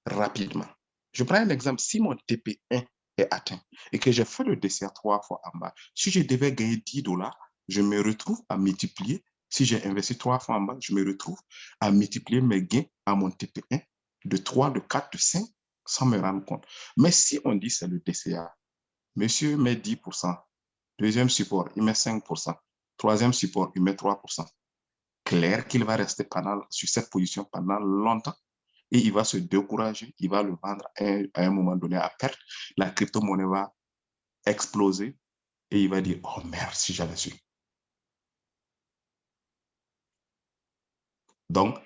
rapidement. Je prends un exemple. Si mon TP1 est atteint et que j'ai fait le DCA 3 fois en bas, si je devais gagner $10, je me retrouve à multiplier. Si j'ai investi 3 fois en bas, je me retrouve à multiplier mes gains à mon TP1 de 3, de 4, de 5 sans me rendre compte. Mais si on dit c'est le DCA, monsieur met 10%, deuxième support, il met 5%, troisième support, il met 3%. Clair qu'il va rester sur cette position pendant longtemps et il va se décourager, il va le vendre à un moment donné à perte. La crypto-monnaie va exploser et il va dire, oh merde, si j'avais su. Donc,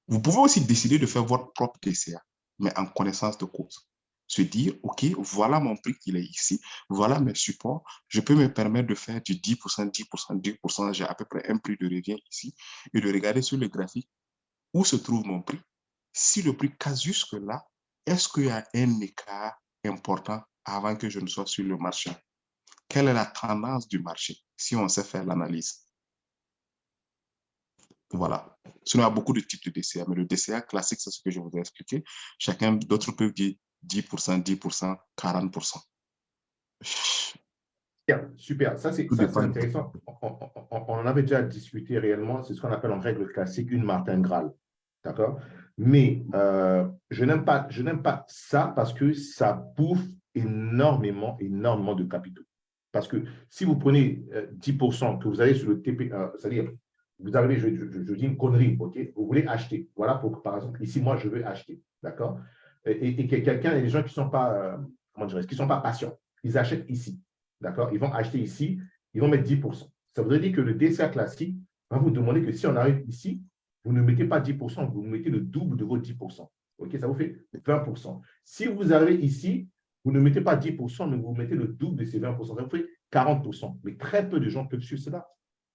vous pouvez aussi décider de faire votre propre DCA, mais en connaissance de cause. Se dire, OK, voilà mon prix, il est ici, voilà mes supports, je peux me permettre de faire du 10%, 10%, 10%, j'ai à peu près un prix de revient ici, et de regarder sur le graphique où se trouve mon prix. Si le prix casse jusque-là, est-ce qu'il y a un écart important avant que je ne sois sur le marché? Quelle est la tendance du marché? si on sait faire l'analyse. Voilà. Sinon, il y a beaucoup de types de DCA, mais le DCA classique, c'est ce que je vous ai expliqué. Chacun d'autres peut dire 10%, 10%, 40%. Super. Ça, c'est intéressant. On en avait déjà discuté réellement. C'est ce qu'on appelle en règle classique une martingale. D'accord? Mais je n'aime pas ça parce que ça bouffe énormément de capitaux. Parce que si vous prenez 10% que vous avez sur le TP, c'est-à-dire, vous arrivez, je dis une connerie, OK? Vous voulez acheter. Voilà, par exemple, ici, moi, je veux acheter. D'accord? Et quelqu'un, il y a des gens qui ne sont pas, comment dirais-je, qui sont pas patients. Ils achètent ici. D'accord? Ils vont acheter ici, ils vont mettre 10%. Ça voudrait dire que le DCA classique va vous demander que si on arrive ici, vous ne mettez pas 10%, vous mettez le double de vos 10%. OK? Ça vous fait 20%. Si vous arrivez ici, vous ne mettez pas 10%, mais vous mettez le double de ces 20%. Ça vous fait 40%. Mais très peu de gens peuvent suivre cela.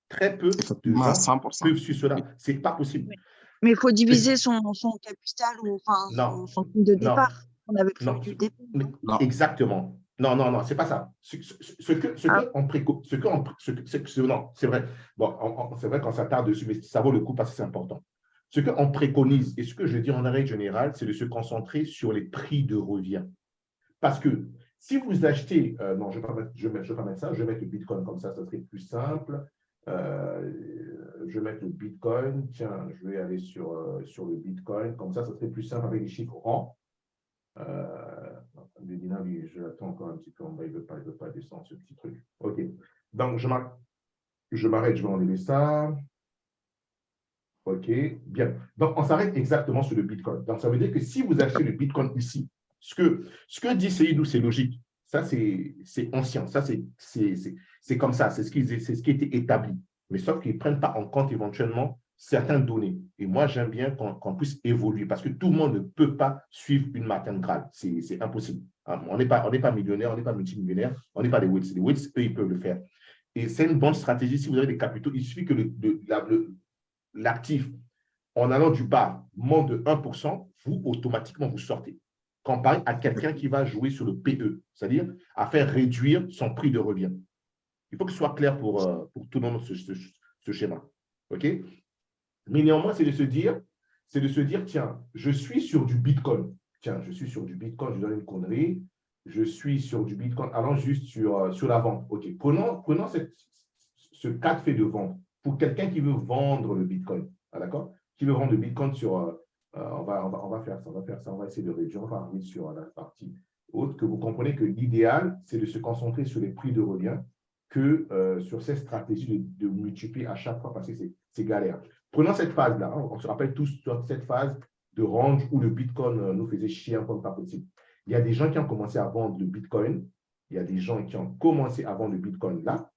Très peu de gens 100%. peuvent suivre cela. Ce n'est pas possible. Mais il faut diviser son capital ou Non. son coût de Non. départ. On avait Non. prévu du départ. Non. Exactement. Non, c'est pas ça. Non, c'est vrai. Bon, c'est vrai qu'on s'attarde dessus, mais ça vaut le coup parce que c'est important. Ce qu'on préconise, et ce que je dis en règle générale, c'est de se concentrer sur les prix de revient. Parce que si vous achetez, non, je ne vais pas mettre ça, je vais mettre le Bitcoin comme ça serait plus simple. Je vais mettre le Bitcoin. Tiens, je vais aller sur le Bitcoin. Comme ça serait plus simple avec les chiffres ronds. Je l'attends encore un petit peu. Il ne veut pas descendre ce petit truc. OK. Donc, je m'arrête, je vais enlever ça. OK, bien. Donc, on s'arrête exactement sur le Bitcoin. Donc, ça veut dire que si vous achetez le Bitcoin ici, ce que dit Seydou, c'est logique. Ça, c'est ancien. Ça, c'est comme ça. C'est ce qui a été établi. Mais sauf qu'ils ne prennent pas en compte éventuellement certaines données. Et moi, j'aime bien qu'on puisse évoluer parce que tout le monde ne peut pas suivre une martingale. C'est impossible. On n'est pas millionnaire, on n'est pas multimillionnaire, on n'est pas des WITS. Les WITS, eux, ils peuvent le faire. Et c'est une bonne stratégie. Si vous avez des capitaux, il suffit que l'actif, en allant du bas, monte de 1%, vous, automatiquement, vous sortez. Comparé à quelqu'un qui va jouer sur le PE, c'est-à-dire à faire réduire son prix de revient. Il faut que ce soit clair pour tout le monde ce schéma. OK? Mais néanmoins, c'est de se dire, tiens, je suis sur du Bitcoin. Tiens, je suis sur du Bitcoin, je donne une connerie. Je suis sur du Bitcoin, allons juste sur la vente. OK. Prenons ce cas de fait de vente pour quelqu'un qui veut vendre le Bitcoin. Ah, d'accord? Qui veut vendre le Bitcoin sur… on va faire ça, on va essayer de réduire, on va arriver sur la partie haute, que vous comprenez que l'idéal, c'est de se concentrer sur les prix de revient que sur cette stratégie de multiplier à chaque fois parce que c'est galère. Prenons cette phase-là, on se rappelle tous sur cette phase de range où le Bitcoin nous faisait chier un peu pas possible. Il y a des gens qui ont commencé à vendre le Bitcoin, il y a des gens qui ont commencé à vendre le Bitcoin là,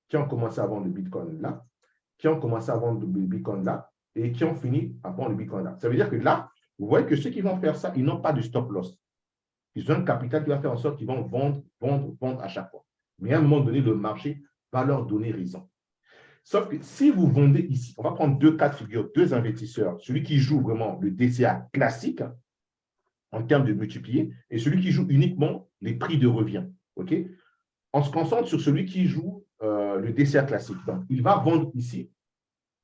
qui ont commencé à vendre le Bitcoin là, qui ont commencé à vendre le Bitcoin là, et qui ont fini à vendre le Bitcoin là. Ça veut dire que là, vous voyez que ceux qui vont faire ça, ils n'ont pas de stop loss. Ils ont un capital qui va faire en sorte qu'ils vont vendre à chaque fois. Mais à un moment donné, le marché va leur donner raison. Sauf que si vous vendez ici, on va prendre deux cas de figure, deux investisseurs, celui qui joue vraiment le DCA classique en termes de multiplier et celui qui joue uniquement les prix de revient. Okay? On se concentre sur celui qui joue le DCA classique. Donc, il va vendre ici,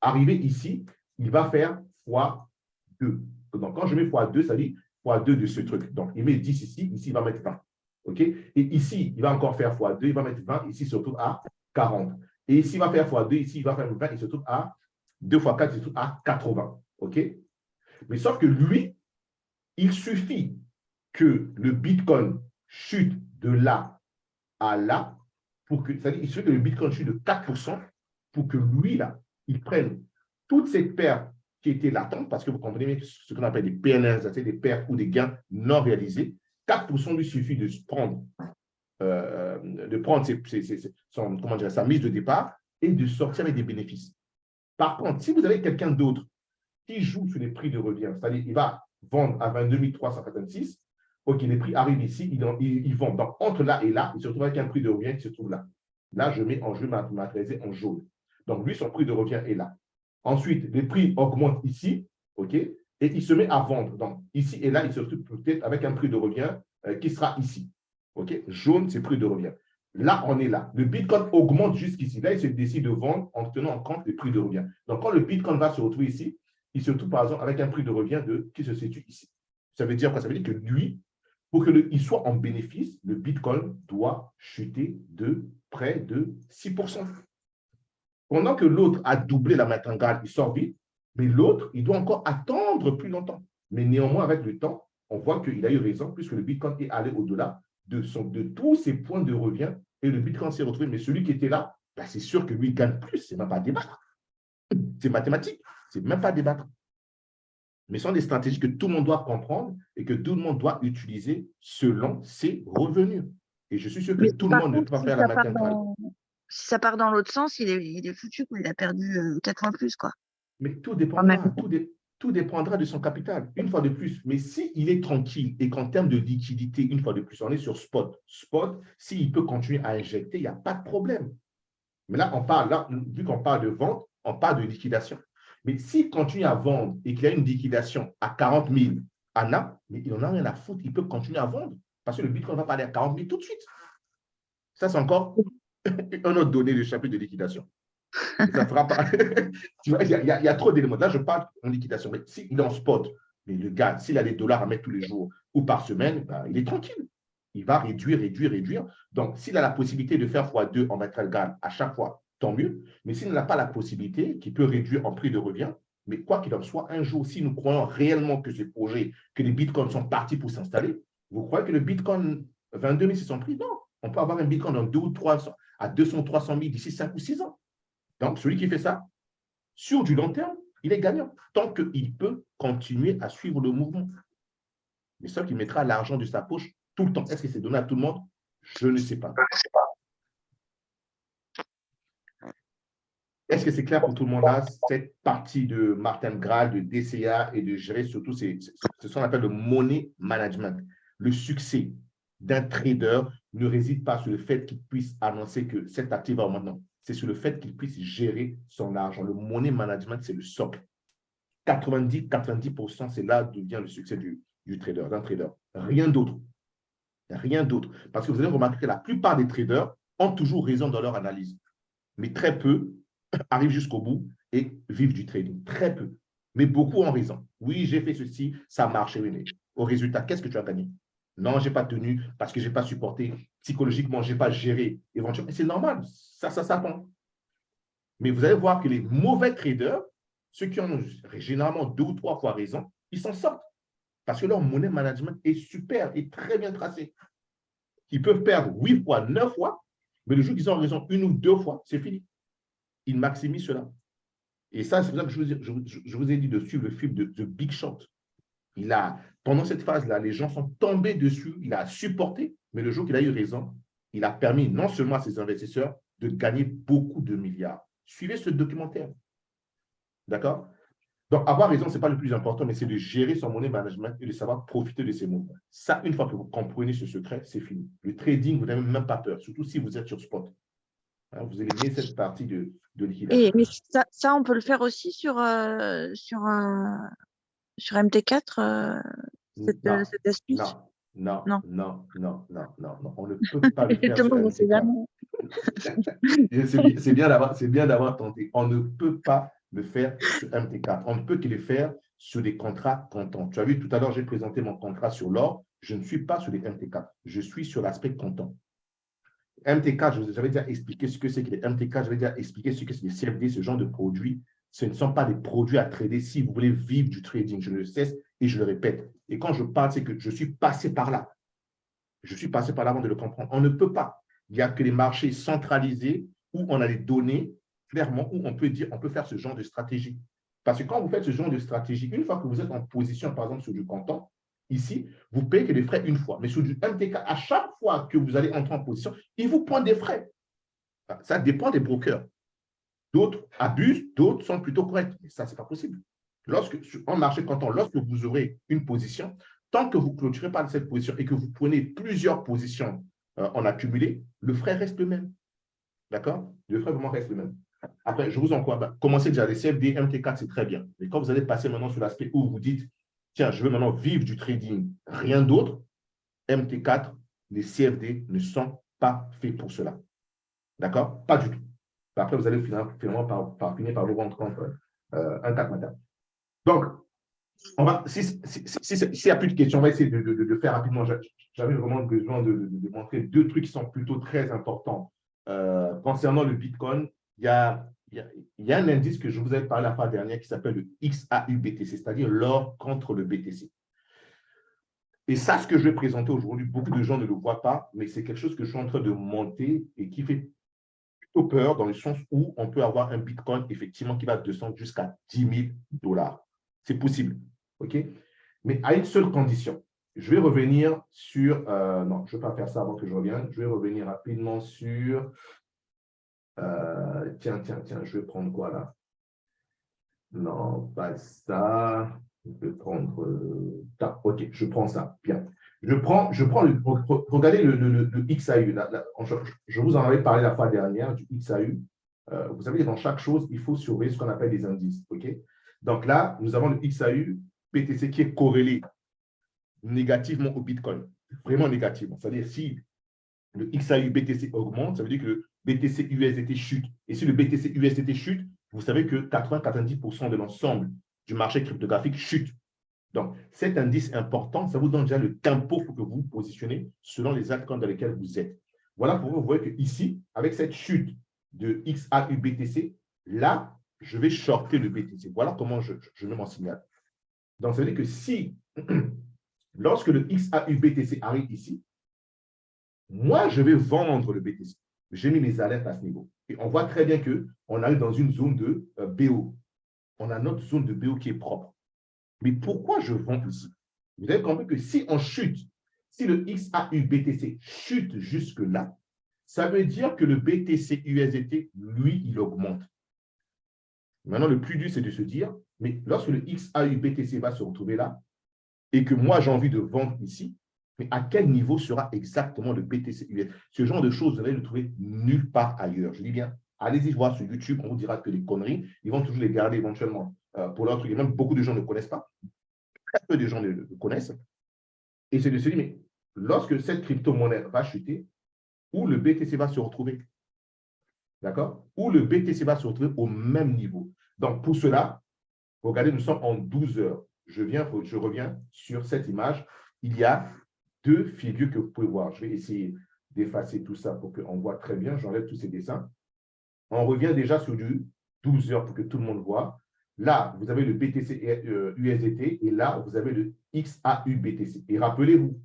arriver ici, il va faire x2. Donc, quand je mets x2, ça dit x2 de ce truc. Donc, il met 10 ici, il va mettre 20. Okay? Et ici, il va encore faire x2, il va mettre 20, ici, il se retrouve à 40. Et ici, il va faire x2, ici, il va faire 20, il se retrouve à 2 x 4, il se retrouve à 80. OK? Mais sauf que lui, il suffit que le Bitcoin chute de là à là, c'est-à-dire il suffit que le Bitcoin chute de 4% pour que lui, là, il prenne toute cette perte qui était latente, parce que vous comprenez ce qu'on appelle des PNR, c'est-à-dire des pertes ou des gains non réalisés. 4% lui suffit de prendre sa mise de départ et de sortir avec des bénéfices. Par contre, si vous avez quelqu'un d'autre qui joue sur les prix de revient, c'est-à-dire il va vendre à 22 386, OK, les prix arrivent ici, ils vont. Donc, entre là et là, il se retrouve avec un prix de revient qui se trouve là. Là, je mets matérialisé en jaune. Donc, lui, son prix de revient est là. Ensuite, les prix augmentent ici, OK, et il se met à vendre. Donc, ici et là, il se retrouve peut-être avec un prix de revient qui sera ici. OK, jaune, c'est prix de revient. Là, on est là. Le Bitcoin augmente jusqu'ici. Là, il se décide de vendre en tenant en compte le prix de revient. Donc, quand le Bitcoin va se retrouver ici, il se retrouve par exemple avec un prix de revient qui se situe ici. Ça veut dire quoi? Ça veut dire que lui, pour qu'il soit en bénéfice, le Bitcoin doit chuter de près de 6%. Pendant que l'autre a doublé la martingale, il sort vite, mais l'autre, il doit encore attendre plus longtemps. Mais néanmoins, avec le temps, on voit qu'il a eu raison, puisque le Bitcoin est allé au-delà de tous ses points de revient, et le Bitcoin s'est retrouvé. Mais celui qui était là, ben, c'est sûr que lui, il gagne plus. Ce n'est même pas à débattre. C'est mathématique. Ce n'est même pas à débattre. Mais ce sont des stratégies que tout le monde doit comprendre et que tout le monde doit utiliser selon ses revenus. Et je suis sûr que Mais tout le par monde ne contre, peut pas faire la martingale. si ça part dans l'autre sens, il est foutu, quoi. Il a perdu 4 fois plus, quoi. Mais tout Quand dépendra, même. tout dépendra de son capital, une fois de plus. Mais s'il est tranquille et qu'en termes de liquidité, une fois de plus, on est sur spot. Spot, s'il peut continuer à injecter, il n'y a pas de problème. Mais là, vu qu'on parle de vente, on parle de liquidation. Mais s'il continue à vendre et qu'il y a une liquidation à 40 000 ANA, mais il n'en a rien à foutre, il peut continuer à vendre parce que le Bitcoin va pas aller à 40 000 tout de suite. Ça, c'est encore un autre donné du chapitre de liquidation. Et ça fera pas. Tu vois, il y a trop d'éléments. Là, je parle en liquidation. Mais s'il est en spot, mais le gars, s'il a des dollars à mettre tous les jours ou par semaine, ben, il est tranquille. Il va réduire, réduire, réduire. Donc, s'il a la possibilité de faire x2 en martingale à chaque fois, tant mieux. Mais s'il n'a pas la possibilité, qu'il peut réduire en prix de revient, mais quoi qu'il en soit, un jour, si nous croyons réellement que ce projet, que les bitcoins sont partis pour s'installer, vous croyez que le bitcoin 22 000, c'est son prix? Non. On peut avoir un bitcoin dans 2 ou 300, à 200, 300 000 d'ici 5 ou 6 ans. Donc, celui qui fait ça, sur du long terme, il est gagnant, tant qu'il peut continuer à suivre le mouvement. Mais ça qui mettra l'argent de sa poche tout le temps. Est-ce que c'est donné à tout le monde? Je ne sais pas. Est-ce que c'est clair pour tout le monde là, cette partie de Martin Graal, de DCA et de gérer surtout ce qu'on appelle le money management? Le succès d'un trader ne réside pas sur le fait qu'il puisse annoncer que cet actif va augmenter. Non, c'est sur le fait qu'il puisse gérer son argent. Le money management, c'est le socle. 90%, c'est là d'où vient le succès du trader, d'un trader. Rien d'autre. Rien d'autre. Parce que vous allez remarquer que la plupart des traders ont toujours raison dans leur analyse. Mais très peu arrivent jusqu'au bout et vivent du trading. Très peu. Mais beaucoup ont raison. Oui, j'ai fait ceci, ça a marché. Mais au résultat, qu'est-ce que tu as gagné? Non, je n'ai pas tenu parce que je n'ai pas supporté. Psychologiquement, je n'ai pas géré. Éventuellement, c'est normal. Ça s'apprend. Mais vous allez voir que les mauvais traders, ceux qui ont généralement 2 ou 3 fois raison, ils s'en sortent. Parce que leur money management est super et très bien tracé. Ils peuvent perdre 8 fois, 9 fois, mais le jour qu'ils ont raison 1 ou 2 fois, c'est fini. Ils maximisent cela. Et ça, c'est pour ça que je vous ai dit de suivre le film de The Big Short. Pendant cette phase-là, les gens sont tombés dessus, il a supporté, mais le jour qu'il a eu raison, il a permis non seulement à ses investisseurs de gagner beaucoup de milliards. Suivez ce documentaire. D'accord? Donc, avoir raison, ce n'est pas le plus important, mais c'est de gérer son money management et de savoir profiter de ces mouvements. Ça, une fois que vous comprenez ce secret, c'est fini. Le trading, vous n'avez même pas peur, surtout si vous êtes sur spot. Hein, vous éliminez cette partie de liquidation. Mais ça, on peut le faire aussi sur MT4, cette astuce? Non. Non. On ne peut pas le faire sur Justement, on sait MT4. jamais. C'est bien d'avoir tenté. On ne peut pas le faire sur MT4. On ne peut que le faire sur des contrats comptants. Tu as vu, tout à l'heure, j'ai présenté mon contrat sur l'or. Je ne suis pas sur les MT4. Je suis sur l'aspect comptant. MT4, j'avais déjà expliqué ce que c'est que les MT4, j'avais déjà expliqué ce que c'est les CFD, ce genre de produits. Ce ne sont pas des produits à trader si vous voulez vivre du trading. Je le cesse et je le répète. Et quand je parle, c'est que je suis passé par là. Je suis passé par là avant de le comprendre. On ne peut pas. Il n'y a que les marchés centralisés où on a les données clairement, où on peut dire, on peut faire ce genre de stratégie. Parce que quand vous faites ce genre de stratégie, une fois que vous êtes en position, par exemple, sur du comptant, ici, vous payez que des frais une fois. Mais sur du MT4, à chaque fois que vous allez entrer en position, ils vous pointent des frais. Ça dépend des brokers. D'autres abusent, d'autres sont plutôt corrects. Mais ça, ce n'est pas possible. En marché comptant, lorsque vous aurez une position, tant que vous ne clôturez pas cette position et que vous prenez plusieurs positions en accumulé, le frais reste le même. D'accord? Le frais vraiment reste le même. Après, je vous encourage. Commencez déjà les CFD, MT4, c'est très bien. Mais quand vous allez passer maintenant sur l'aspect où vous dites, tiens, je veux maintenant vivre du trading, rien d'autre, MT4, les CFD ne sont pas fait pour cela. D'accord? Pas du tout. Après, vous allez finalement finir par vous rendre compte un tac matin. Donc, s'il n'y a plus de questions, on va essayer de faire rapidement. J'avais vraiment besoin de montrer deux trucs qui sont plutôt très importants. Concernant le Bitcoin, il y a un indice que je vous avais parlé la fois dernière qui s'appelle le XAU-BTC, c'est-à-dire l'or contre le BTC. Et ça, ce que je vais présenter aujourd'hui, beaucoup de gens ne le voient pas, mais c'est quelque chose que je suis en train de monter et qui fait plutôt peur dans le sens où on peut avoir un Bitcoin effectivement qui va descendre jusqu'à 10 000 $. C'est possible, OK? Mais à une seule condition. Je vais revenir sur… non, je ne vais pas faire ça avant que je revienne. Je vais revenir rapidement sur… tiens, je vais prendre quoi là? Non, pas ça. Je vais prendre… OK, je prends ça. Bien. Regardez le XAU. Je vous en avais parlé la fois dernière du XAU. Vous savez, dans chaque chose, il faut surveiller ce qu'on appelle des indices. OK? Donc là, nous avons le XAU BTC qui est corrélé négativement au Bitcoin. Vraiment négativement. C'est-à-dire, si le XAU BTC augmente, ça veut dire que le BTC USDT chute. Et si le BTC USDT chute, vous savez que 80-90% de l'ensemble du marché cryptographique chute. Donc, cet indice important, ça vous donne déjà le tempo pour que vous vous positionnez selon les altcoins dans lesquels vous êtes. Voilà pourquoi vous voyez qu'ici, avec cette chute de XAU-BTC, là, je vais shorter le BTC. Voilà comment je mets mon signal. Donc, ça veut dire que si, lorsque le XAU-BTC arrive ici, moi, je vais vendre le BTC. J'ai mis mes alertes à ce niveau. Et on voit très bien qu'on arrive dans une zone de BO. On a notre zone de BO qui est propre. Mais pourquoi je vends ici? Vous avez compris que si on chute, si le XAU-BTC chute jusque-là, ça veut dire que le BTC USDT, lui, il augmente. Maintenant, le plus dur, c'est de se dire, mais lorsque le XAU-BTC va se retrouver là, et que moi, j'ai envie de vendre ici, mais à quel niveau sera exactement le BTC USDT? Ce genre de choses, vous allez le trouver nulle part ailleurs. Je dis bien, allez-y voir sur YouTube, on vous dira que les conneries, ils vont toujours les garder éventuellement pour leur truc. Et même beaucoup de gens ne connaissent pas. Très peu de gens le connaissent. Et c'est de se dire, mais lorsque cette crypto-monnaie va chuter, où le BTC va se retrouver? D'accord? Où le BTC va se retrouver au même niveau. Donc, pour cela, regardez, nous sommes en 12 heures. Je reviens sur cette image. Il y a deux figures que vous pouvez voir. Je vais essayer d'effacer tout ça pour qu'on voit très bien. J'enlève tous ces dessins. On revient déjà sur du 12 heures pour que tout le monde voit. Là, vous avez le BTC USDT et là, vous avez le XAU-BTC. Et rappelez-vous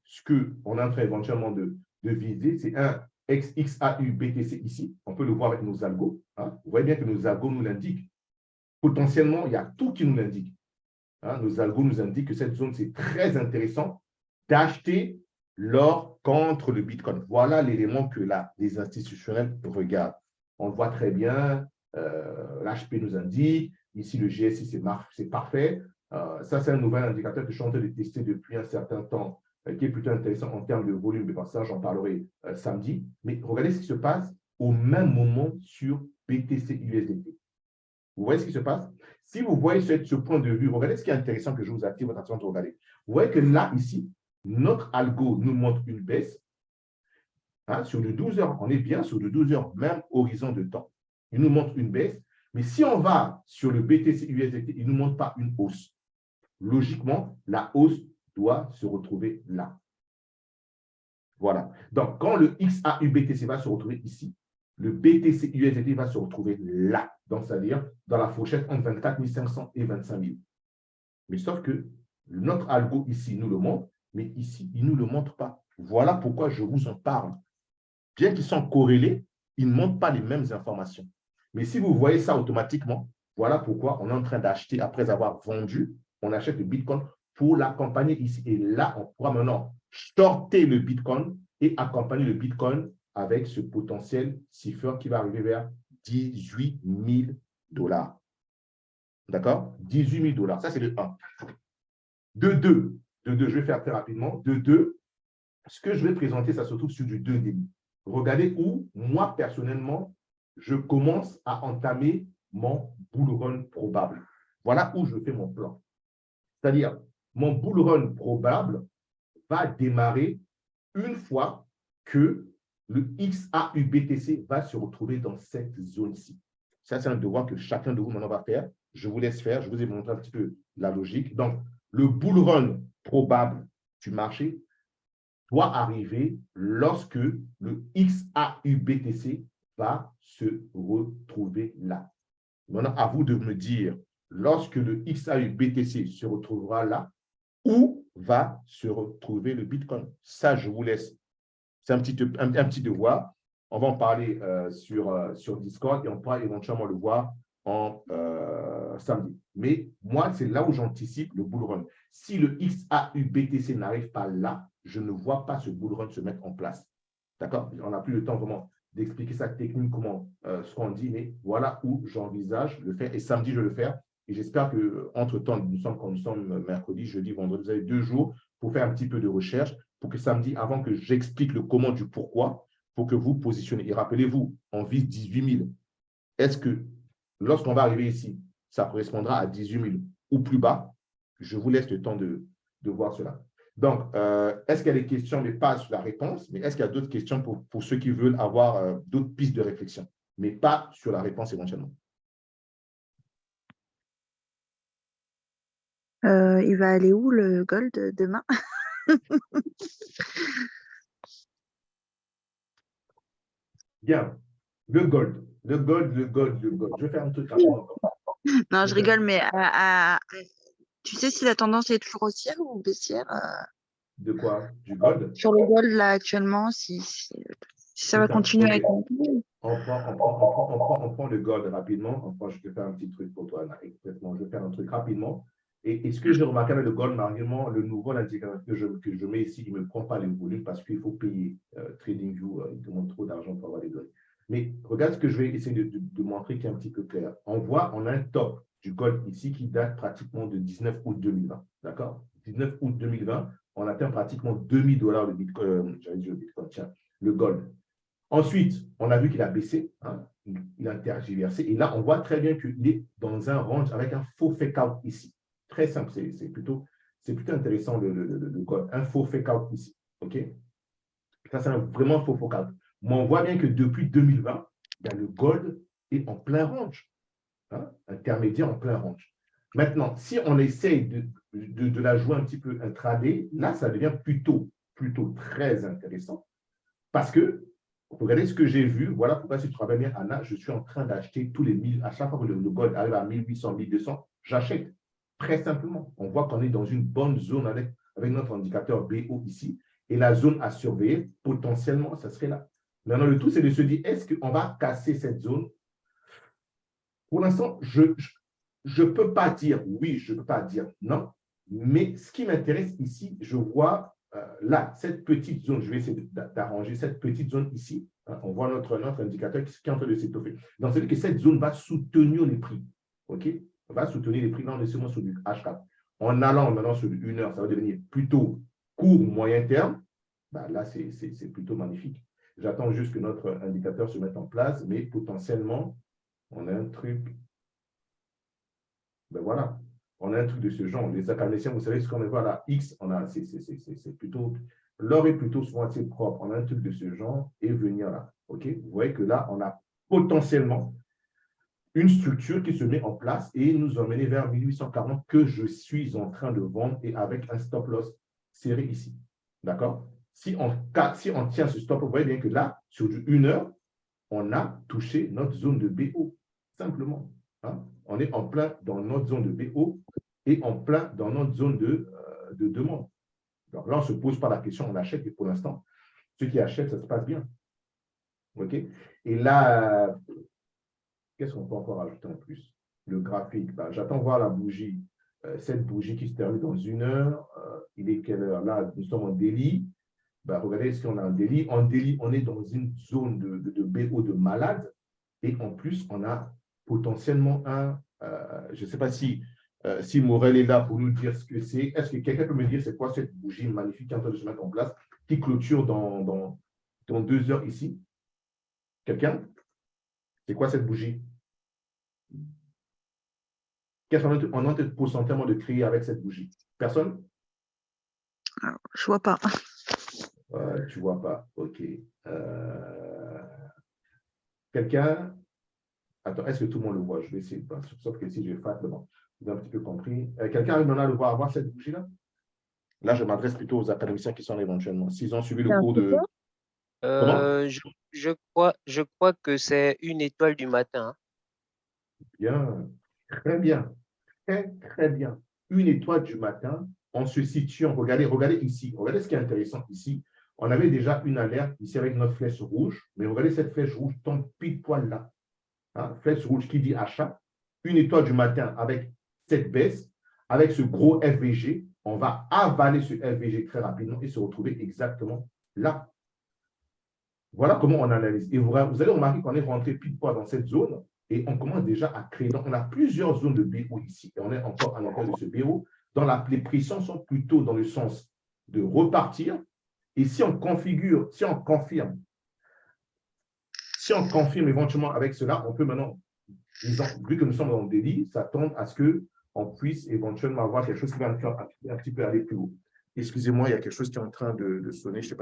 ce qu'on est en train éventuellement de viser, c'est un XAU-BTC ici. On peut le voir avec nos algos. Hein. Vous voyez bien que nos algos nous l'indiquent. Potentiellement, il y a tout qui nous l'indique. Hein. Nos algos nous indiquent que cette zone, c'est très intéressant d'acheter l'or contre le Bitcoin. Voilà l'élément que là, les institutionnels regardent. On le voit très bien. L'HP nous indique. Ici, le GSI, c'est parfait. Ça, c'est un nouvel indicateur que je suis en train de tester depuis un certain temps, qui est plutôt intéressant en termes de volume de passage. J'en parlerai samedi. Mais regardez ce qui se passe au même moment sur BTC USDT. Vous voyez ce qui se passe? Si vous voyez ce point de vue, regardez ce qui est intéressant que je vous attire votre attention de regarder. Vous voyez que là, ici, notre algo nous montre une baisse. Hein, sur le 12 heures, on est bien sur le 12 heures, même horizon de temps. Il nous montre une baisse. Mais si on va sur le BTC USDT, il ne nous montre pas une hausse. Logiquement, la hausse doit se retrouver là. Voilà. Donc, quand le XAU-BTC va se retrouver ici, le BTC USDT va se retrouver là. Donc, c'est-à-dire dans la fourchette entre 24 500 et 25 000. Mais sauf que notre algo ici nous le montre, mais ici, il ne nous le montre pas. Voilà pourquoi je vous en parle. Bien qu'ils sont corrélés, ils ne montrent pas les mêmes informations. Mais si vous voyez ça automatiquement, voilà pourquoi on est en train d'acheter, après avoir vendu, on achète le Bitcoin pour l'accompagner ici. Et là, on pourra maintenant shorter le Bitcoin et accompagner le Bitcoin avec ce potentiel cipher qui va arriver vers 18 000 $. D'accord? 18 000 $. Ça, c'est le 1. De 2, je vais faire très rapidement. De 2, ce que je vais présenter, ça se trouve sur du 2,5. Regardez où, moi, personnellement, je commence à entamer mon bull run probable. Voilà où je fais mon plan. C'est-à-dire, mon bull run probable va démarrer une fois que le XAUBTC va se retrouver dans cette zone-ci. Ça, c'est un devoir que chacun de vous maintenant va faire. Je vous laisse faire. Je vous ai montré un petit peu la logique. Donc, le bull run probable du marché doit arriver lorsque le XAUBTC va se retrouver là. Maintenant, à vous de me dire, lorsque le XAUBTC se retrouvera là, où va se retrouver le Bitcoin? Ça, je vous laisse. C'est un petit devoir. On va en parler sur Discord et on pourra éventuellement le voir en samedi. Mais moi, c'est là où j'anticipe le bull run. Si le XAUBTC n'arrive pas là, je ne vois pas ce bull run se mettre en place. D'accord? On n'a plus le temps vraiment d'expliquer ça techniquement, ce qu'on dit, mais voilà où j'envisage le faire. Et samedi, je vais le faire. Et j'espère qu'entre-temps, quand nous sommes mercredi, jeudi, vendredi, vous avez 2 jours pour faire un petit peu de recherche, pour que samedi, avant que j'explique le comment du pourquoi, pour que vous positionnez. Et rappelez-vous, on vise 18 000. Est-ce que lorsqu'on va arriver ici, ça correspondra à 18 000 ou plus bas? Je vous laisse le temps de voir cela. Donc, est-ce qu'il y a des questions, mais pas sur la réponse, mais est-ce qu'il y a d'autres questions pour ceux qui veulent avoir d'autres pistes de réflexion, mais pas sur la réponse éventuellement? Il va aller où le gold demain? Bien. Le gold. Je vais faire un truc rapidement. Non, je rigole, mais tu sais si la tendance est toujours haussière ou baissière De quoi? Du gold? sur le gold là actuellement, si ça va continuer à Ok. être. On prend le gold rapidement. Je vais faire un petit truc pour toi, Anna. Je vais faire un truc rapidement. Et ce que j'ai remarqué avec le gold, marginellement, le nouveau indicateur que je mets ici, il ne me prend pas les volumes parce qu'il faut payer TradingView. Il demande trop d'argent pour avoir les données. Mais regarde ce que je vais essayer de montrer qui est un petit peu clair. On a un top du gold ici qui date pratiquement de 19 août 2020. D'accord? 19 août 2020, on atteint pratiquement 2000 $ le Bitcoin. J'avais dit le Bitcoin, tiens, le gold. Ensuite, on a vu qu'il a baissé, hein, il a tergiversé. Et là, on voit très bien qu'il est dans un range avec un faux fake out ici. Très simple, c'est plutôt intéressant le code. Un faux fake out ici. OK? Ça, c'est vraiment un faux fake out. Mais on voit bien que depuis 2020, ben, le gold est en plein range. Hein, intermédiaire en plein range. Maintenant, si on essaye de la jouer un petit peu intraday, là, ça devient plutôt très intéressant. Parce que regardez ce que j'ai vu. Voilà pourquoi, si tu travailles bien, Anna, je suis en train d'acheter tous les 1000. À chaque fois que le gold arrive à 1800, 1200, j'achète. Très simplement. On voit qu'on est dans une bonne zone avec notre indicateur BO ici. Et la zone à surveiller, potentiellement, ça serait là. Maintenant, le tout, c'est de se dire, est-ce qu'on va casser cette zone? Pour l'instant, je ne peux pas dire oui, je ne peux pas dire non. Mais ce qui m'intéresse ici, je vois là, cette petite zone, je vais essayer d'arranger cette petite zone ici. Hein, on voit notre indicateur qui est en train de s'étoffer. Donc, c'est-à-dire que cette zone va soutenir les prix. OK? Va soutenir les prix. Là, on est seulement sur du H4. En allant maintenant sur une heure, ça va devenir plutôt court, moyen terme. Ben, là, c'est plutôt magnifique. J'attends juste que notre indicateur se mette en place, mais potentiellement, on a un truc. Ben voilà. On a un truc de ce genre. Les Académiciens, vous savez ce qu'on voit là, X, c'est plutôt, l'or est plutôt souvent assez propre. On a un truc de ce genre et venir là. OK? Vous voyez que là, on a potentiellement une structure qui se met en place et nous emmener vers 1840 que je suis en train de vendre et avec un stop loss serré ici. D'accord? Si on tient ce stop, vous voyez bien que là, sur du 1 heure, on a touché notre zone de BO. Simplement. Hein? On est en plein dans notre zone de BO et en plein dans notre zone de demande. Donc là, on ne se pose pas la question, on achète et pour l'instant, ceux qui achètent, ça se passe bien. OK? Et là, qu'est-ce qu'on peut encore ajouter en plus? Le graphique, ben, j'attends voir la bougie. Cette bougie qui se termine dans 1 heure. Il est quelle heure? Là, nous sommes en daily. Ben, regardez si on a un daily. En daily, on est dans une zone de BO de malade. Et en plus, on a potentiellement je ne sais pas si Morel est là pour nous dire ce que c'est. Est-ce que quelqu'un peut me dire c'est quoi cette bougie magnifique qui est en train de se mettre en place, qui clôture dans 2 heures ici? Quelqu'un? C'est quoi cette bougie? Qu'est-ce qu'on est en train potentiellement de créer avec cette bougie? Personne? Alors, je ne vois pas. Tu ne vois pas. OK. Quelqu'un. Attends, est-ce que tout le monde le voit? Je vais essayer de voir. Sauf que si j'ai fait, bon, vous avez un petit peu compris. Quelqu'un arrive maintenant à le voir avoir cette bougie-là? Là, je m'adresse plutôt aux académiciens qui sont là éventuellement. S'ils ont suivi le cours de. Comment? Je crois que c'est une étoile du matin. Bien. Très bien. Très, très bien. Une étoile du matin, en se situant, regardez ici, regardez ce qui est intéressant ici. On avait déjà une alerte ici avec notre flèche rouge, mais regardez cette flèche rouge tombe pile poil là. Hein, flèche rouge qui dit achat, une étoile du matin avec cette baisse, avec ce gros FVG, on va avaler ce FVG très rapidement et se retrouver exactement là. Voilà comment on analyse. Et vous allez remarquer qu'on est rentré pile poil dans cette zone et on commence déjà à créer. Donc, on a plusieurs zones de BO ici. Et on est encore à l'intérieur de ce BO. Les pressions sont plutôt dans le sens de repartir. Et si on configure, si on confirme éventuellement avec cela, on peut maintenant, vu que nous sommes dans le délit, s'attendre à ce qu'on puisse éventuellement avoir quelque chose qui va un petit peu aller plus haut. Excusez-moi, il y a quelque chose qui est en train de sonner. Je ne sais pas.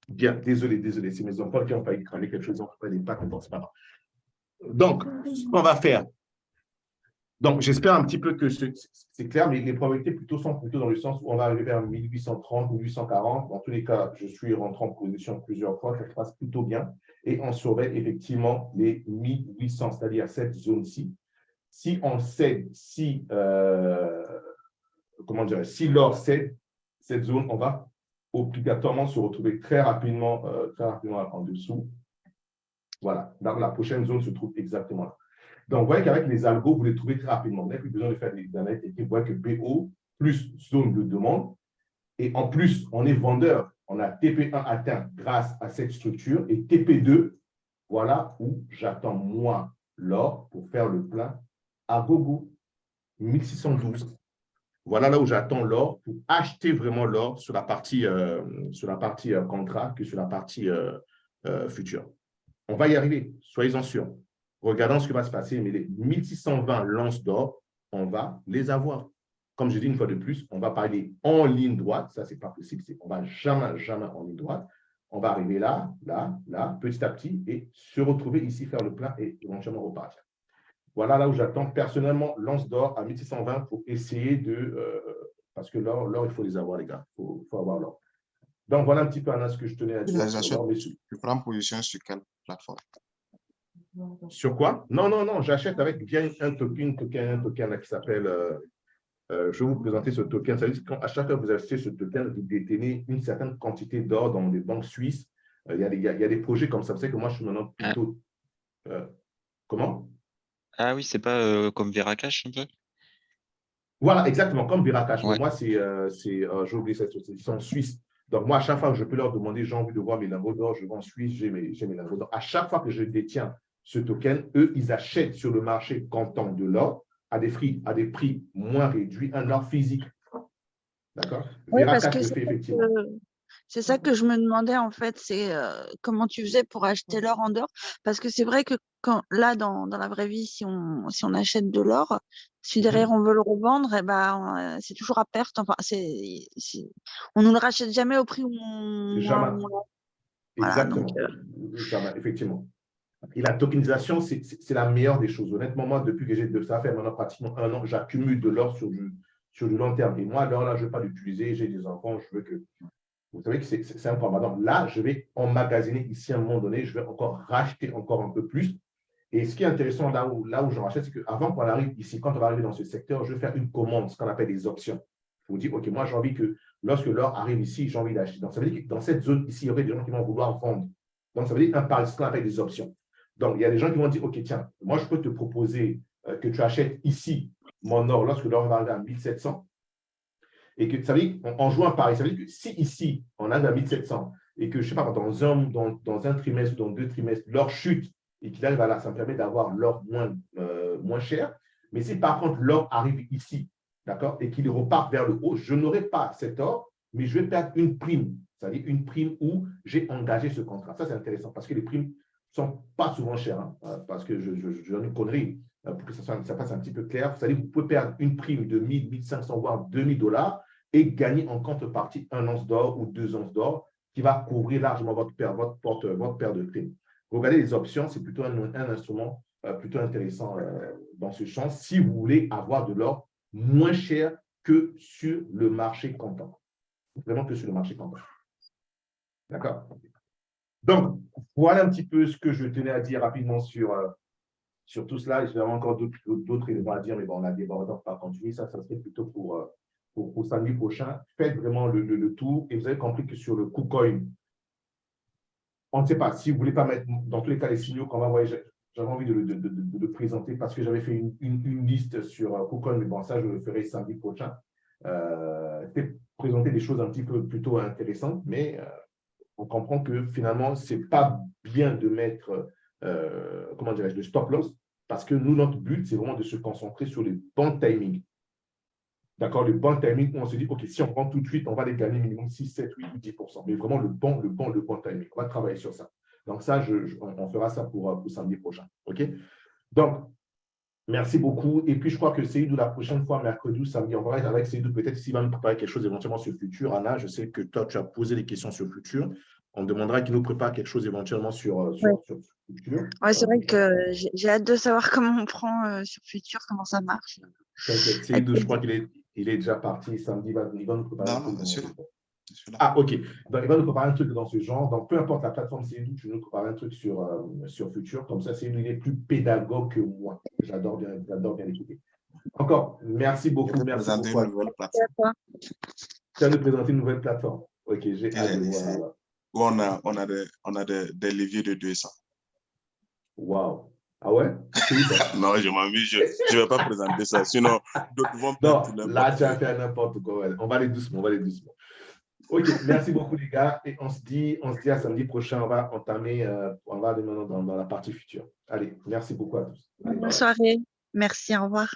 Bien, désolé, c'est mes enfants qui ont failli cramer quelque chose, on ne pas contents, c'est pas grave. Donc, ce qu'on va faire, donc j'espère un petit peu que c'est clair, mais les probabilités sont plutôt dans le sens où on va arriver vers 1830, 1840. Dans tous les cas, je suis rentré en position plusieurs fois, ça se passe plutôt bien, et on saurait effectivement les 1800, c'est-à-dire cette zone-ci. Si on cède, si l'or cède cette zone, on va obligatoirement se retrouver très rapidement en dessous. Voilà. Donc, la prochaine zone se trouve exactement là. Donc, vous voyez qu'avec les algos, vous les trouvez très rapidement. Vous n'avez plus besoin de faire des analyses techniques. Vous voyez que BO plus zone de demande. Et en plus, on est vendeur. On a TP1 atteint grâce à cette structure. Et TP2, voilà où j'attends moi l'or pour faire le plein à gogo. 1612. Voilà là où j'attends l'or pour acheter vraiment l'or sur la partie contrat que sur la partie future. On va y arriver, soyez-en sûrs. Regardons ce qui va se passer, mais les 1620 lances d'or, on va les avoir. Comme je dis une fois de plus, on va parler en ligne droite, ça, ce n'est pas possible, on ne va jamais en ligne droite. On va arriver là, petit à petit, et se retrouver ici, faire le plein et éventuellement repartir. Voilà là où j'attends personnellement lance d'or à 1620 pour essayer parce que l'or, il faut les avoir, les gars. Il faut avoir l'or. Donc, voilà un petit peu, Anna, ce que je tenais à dire. Tu prends position sur quelle plateforme? Sur quoi? Non, j'achète avec bien un token là, qui s'appelle. Je vais vous présenter ce token. Ça veut dire qu'à chaque fois que vous achetez ce token, vous détenez une certaine quantité d'or dans les banques suisses. Il y a des projets comme ça. Vous savez que moi, je suis maintenant plutôt. Comment? Ah oui, c'est pas comme Veracash un peu? Voilà, exactement, comme Veracash. Ouais. Mais moi, j'ai oublié cette société, ils sont en Suisse. Donc, moi, à chaque fois que je peux leur demander, j'ai envie de voir mes lingots d'or, je vais en Suisse, j'ai mes lingots d'or. À chaque fois que je détiens ce token, eux, ils achètent sur le marché comptant de l'or à des prix moins réduits, un or physique. D'accord? Oui, parce Veracash que le fait effectivement. c'est ça que je me demandais en fait, c'est comment tu faisais pour acheter l'or en dehors. Parce que c'est vrai que là, dans la vraie vie, si on achète de l'or, si derrière on veut le revendre, eh ben, c'est toujours à perte. Enfin, on ne le rachète jamais au prix où on Jamais. Voilà, Exactement. Jamais, effectivement. Et la tokenisation, c'est la meilleure des choses. Honnêtement, moi, depuis que ça fait maintenant pratiquement 1 an, j'accumule de l'or sur du long terme. Et moi, l'or, là, je ne veux pas l'utiliser. J'ai des enfants, je veux que. Vous savez que c'est un point. Donc là, je vais emmagasiner ici à un moment donné, je vais encore racheter encore un peu plus. Et ce qui est intéressant là où je rachète, c'est qu'avant qu'on arrive ici, quand on va arriver dans ce secteur, je vais faire une commande, ce qu'on appelle des options. Je vous dis, OK, moi, j'ai envie que lorsque l'or arrive ici, j'ai envie d'acheter. Donc, ça veut dire que dans cette zone ici, il y aurait des gens qui vont vouloir vendre. Donc, ça veut dire ce qu'on appelle des options. Donc, il y a des gens qui vont dire, OK, tiens, moi, je peux te proposer que tu achètes ici mon or lorsque l'or va arriver à 1700. Et que ça veut dire, en jouant un pari, ça veut dire que si ici, on arrive à 1700 et que, je ne sais pas, dans un trimestre ou dans 2 trimestres, l'or chute et qu'il arrive à là, ça me permet d'avoir l'or moins cher. Mais si par contre l'or arrive ici, d'accord, et qu'il repart vers le haut, je n'aurai pas cet or, mais je vais perdre une prime, c'est-à-dire une prime où j'ai engagé ce contrat. Ça, c'est intéressant parce que les primes ne sont pas souvent chères, hein, parce que je donne une connerie pour que ça passe un petit peu clair. C'est-à-dire que vous pouvez perdre une prime de 1000, 1500, voire 2000 dollars et gagner en contrepartie 1 once d'or ou 2 onces d'or qui va couvrir largement votre perte de prime. Regardez les options, c'est plutôt un instrument plutôt intéressant dans ce champ si vous voulez avoir de l'or moins cher que sur le marché comptant. Vraiment que sur le marché comptant. D'accord? Donc, voilà un petit peu ce que je tenais à dire rapidement sur tout cela. J'ai encore d'autres éléments à dire, mais bon, on a débordé, on va continuer. Ça serait plutôt pour samedi prochain. Faites vraiment le tour et vous avez compris que sur le KuCoin, on ne sait pas. Si vous ne voulez pas mettre, dans tous les cas, les signaux qu'on va envoyer, j'avais envie de le présenter parce que j'avais fait une liste sur KuCoin, mais bon, ça, je le ferai samedi prochain. C'était présenter des choses un petit peu plutôt intéressantes, mais on comprend que finalement, ce n'est pas bien de mettre, comment dirais-je, le stop loss parce que nous, notre but, c'est vraiment de se concentrer sur les bons timings. D'accord, le bon timing où on se dit, OK, si on prend tout de suite, on va les gagner minimum 6, 7, 8 ou 10%. Mais vraiment le bon timing. On va travailler sur ça. Donc, ça, on fera ça pour samedi prochain. OK? Donc, merci beaucoup. Et puis, je crois que Seydou, la prochaine fois, mercredi ou samedi, on va avec Seydou, peut-être s'il va nous préparer quelque chose éventuellement sur le futur. Anna, je sais que toi, tu as posé des questions sur le futur. On demandera qu'il nous prépare quelque chose éventuellement sur le futur. Ouais, c'est vrai que j'ai hâte de savoir comment on prend sur Futur, comment ça marche. T'inquiète, Seydou, je crois qu'il est déjà parti samedi. Il va nous préparer un truc. Ah, OK. Donc, il va nous préparer un truc dans ce genre. Donc, peu importe la plateforme Seydou, tu nous prépares un truc sur Futur. Comme ça, Seydou, il est plus pédagogue que moi. J'adore bien l'écouter. Encore, merci beaucoup. Merci beaucoup. Tu vas nous présenter une nouvelle plateforme. OK, j'ai hâte de voir. On a des leviers de 200. Wow. Ah ouais? Non, je m'amuse. Je ne vais pas présenter ça. Sinon, d'autres vont perdre. Non, là, tu as fait n'importe quoi. On va aller doucement. OK, merci beaucoup, les gars. Et on se dit à samedi prochain. On va aller maintenant dans la partie future. Allez, merci beaucoup à tous. Bonne soirée. Merci, au revoir.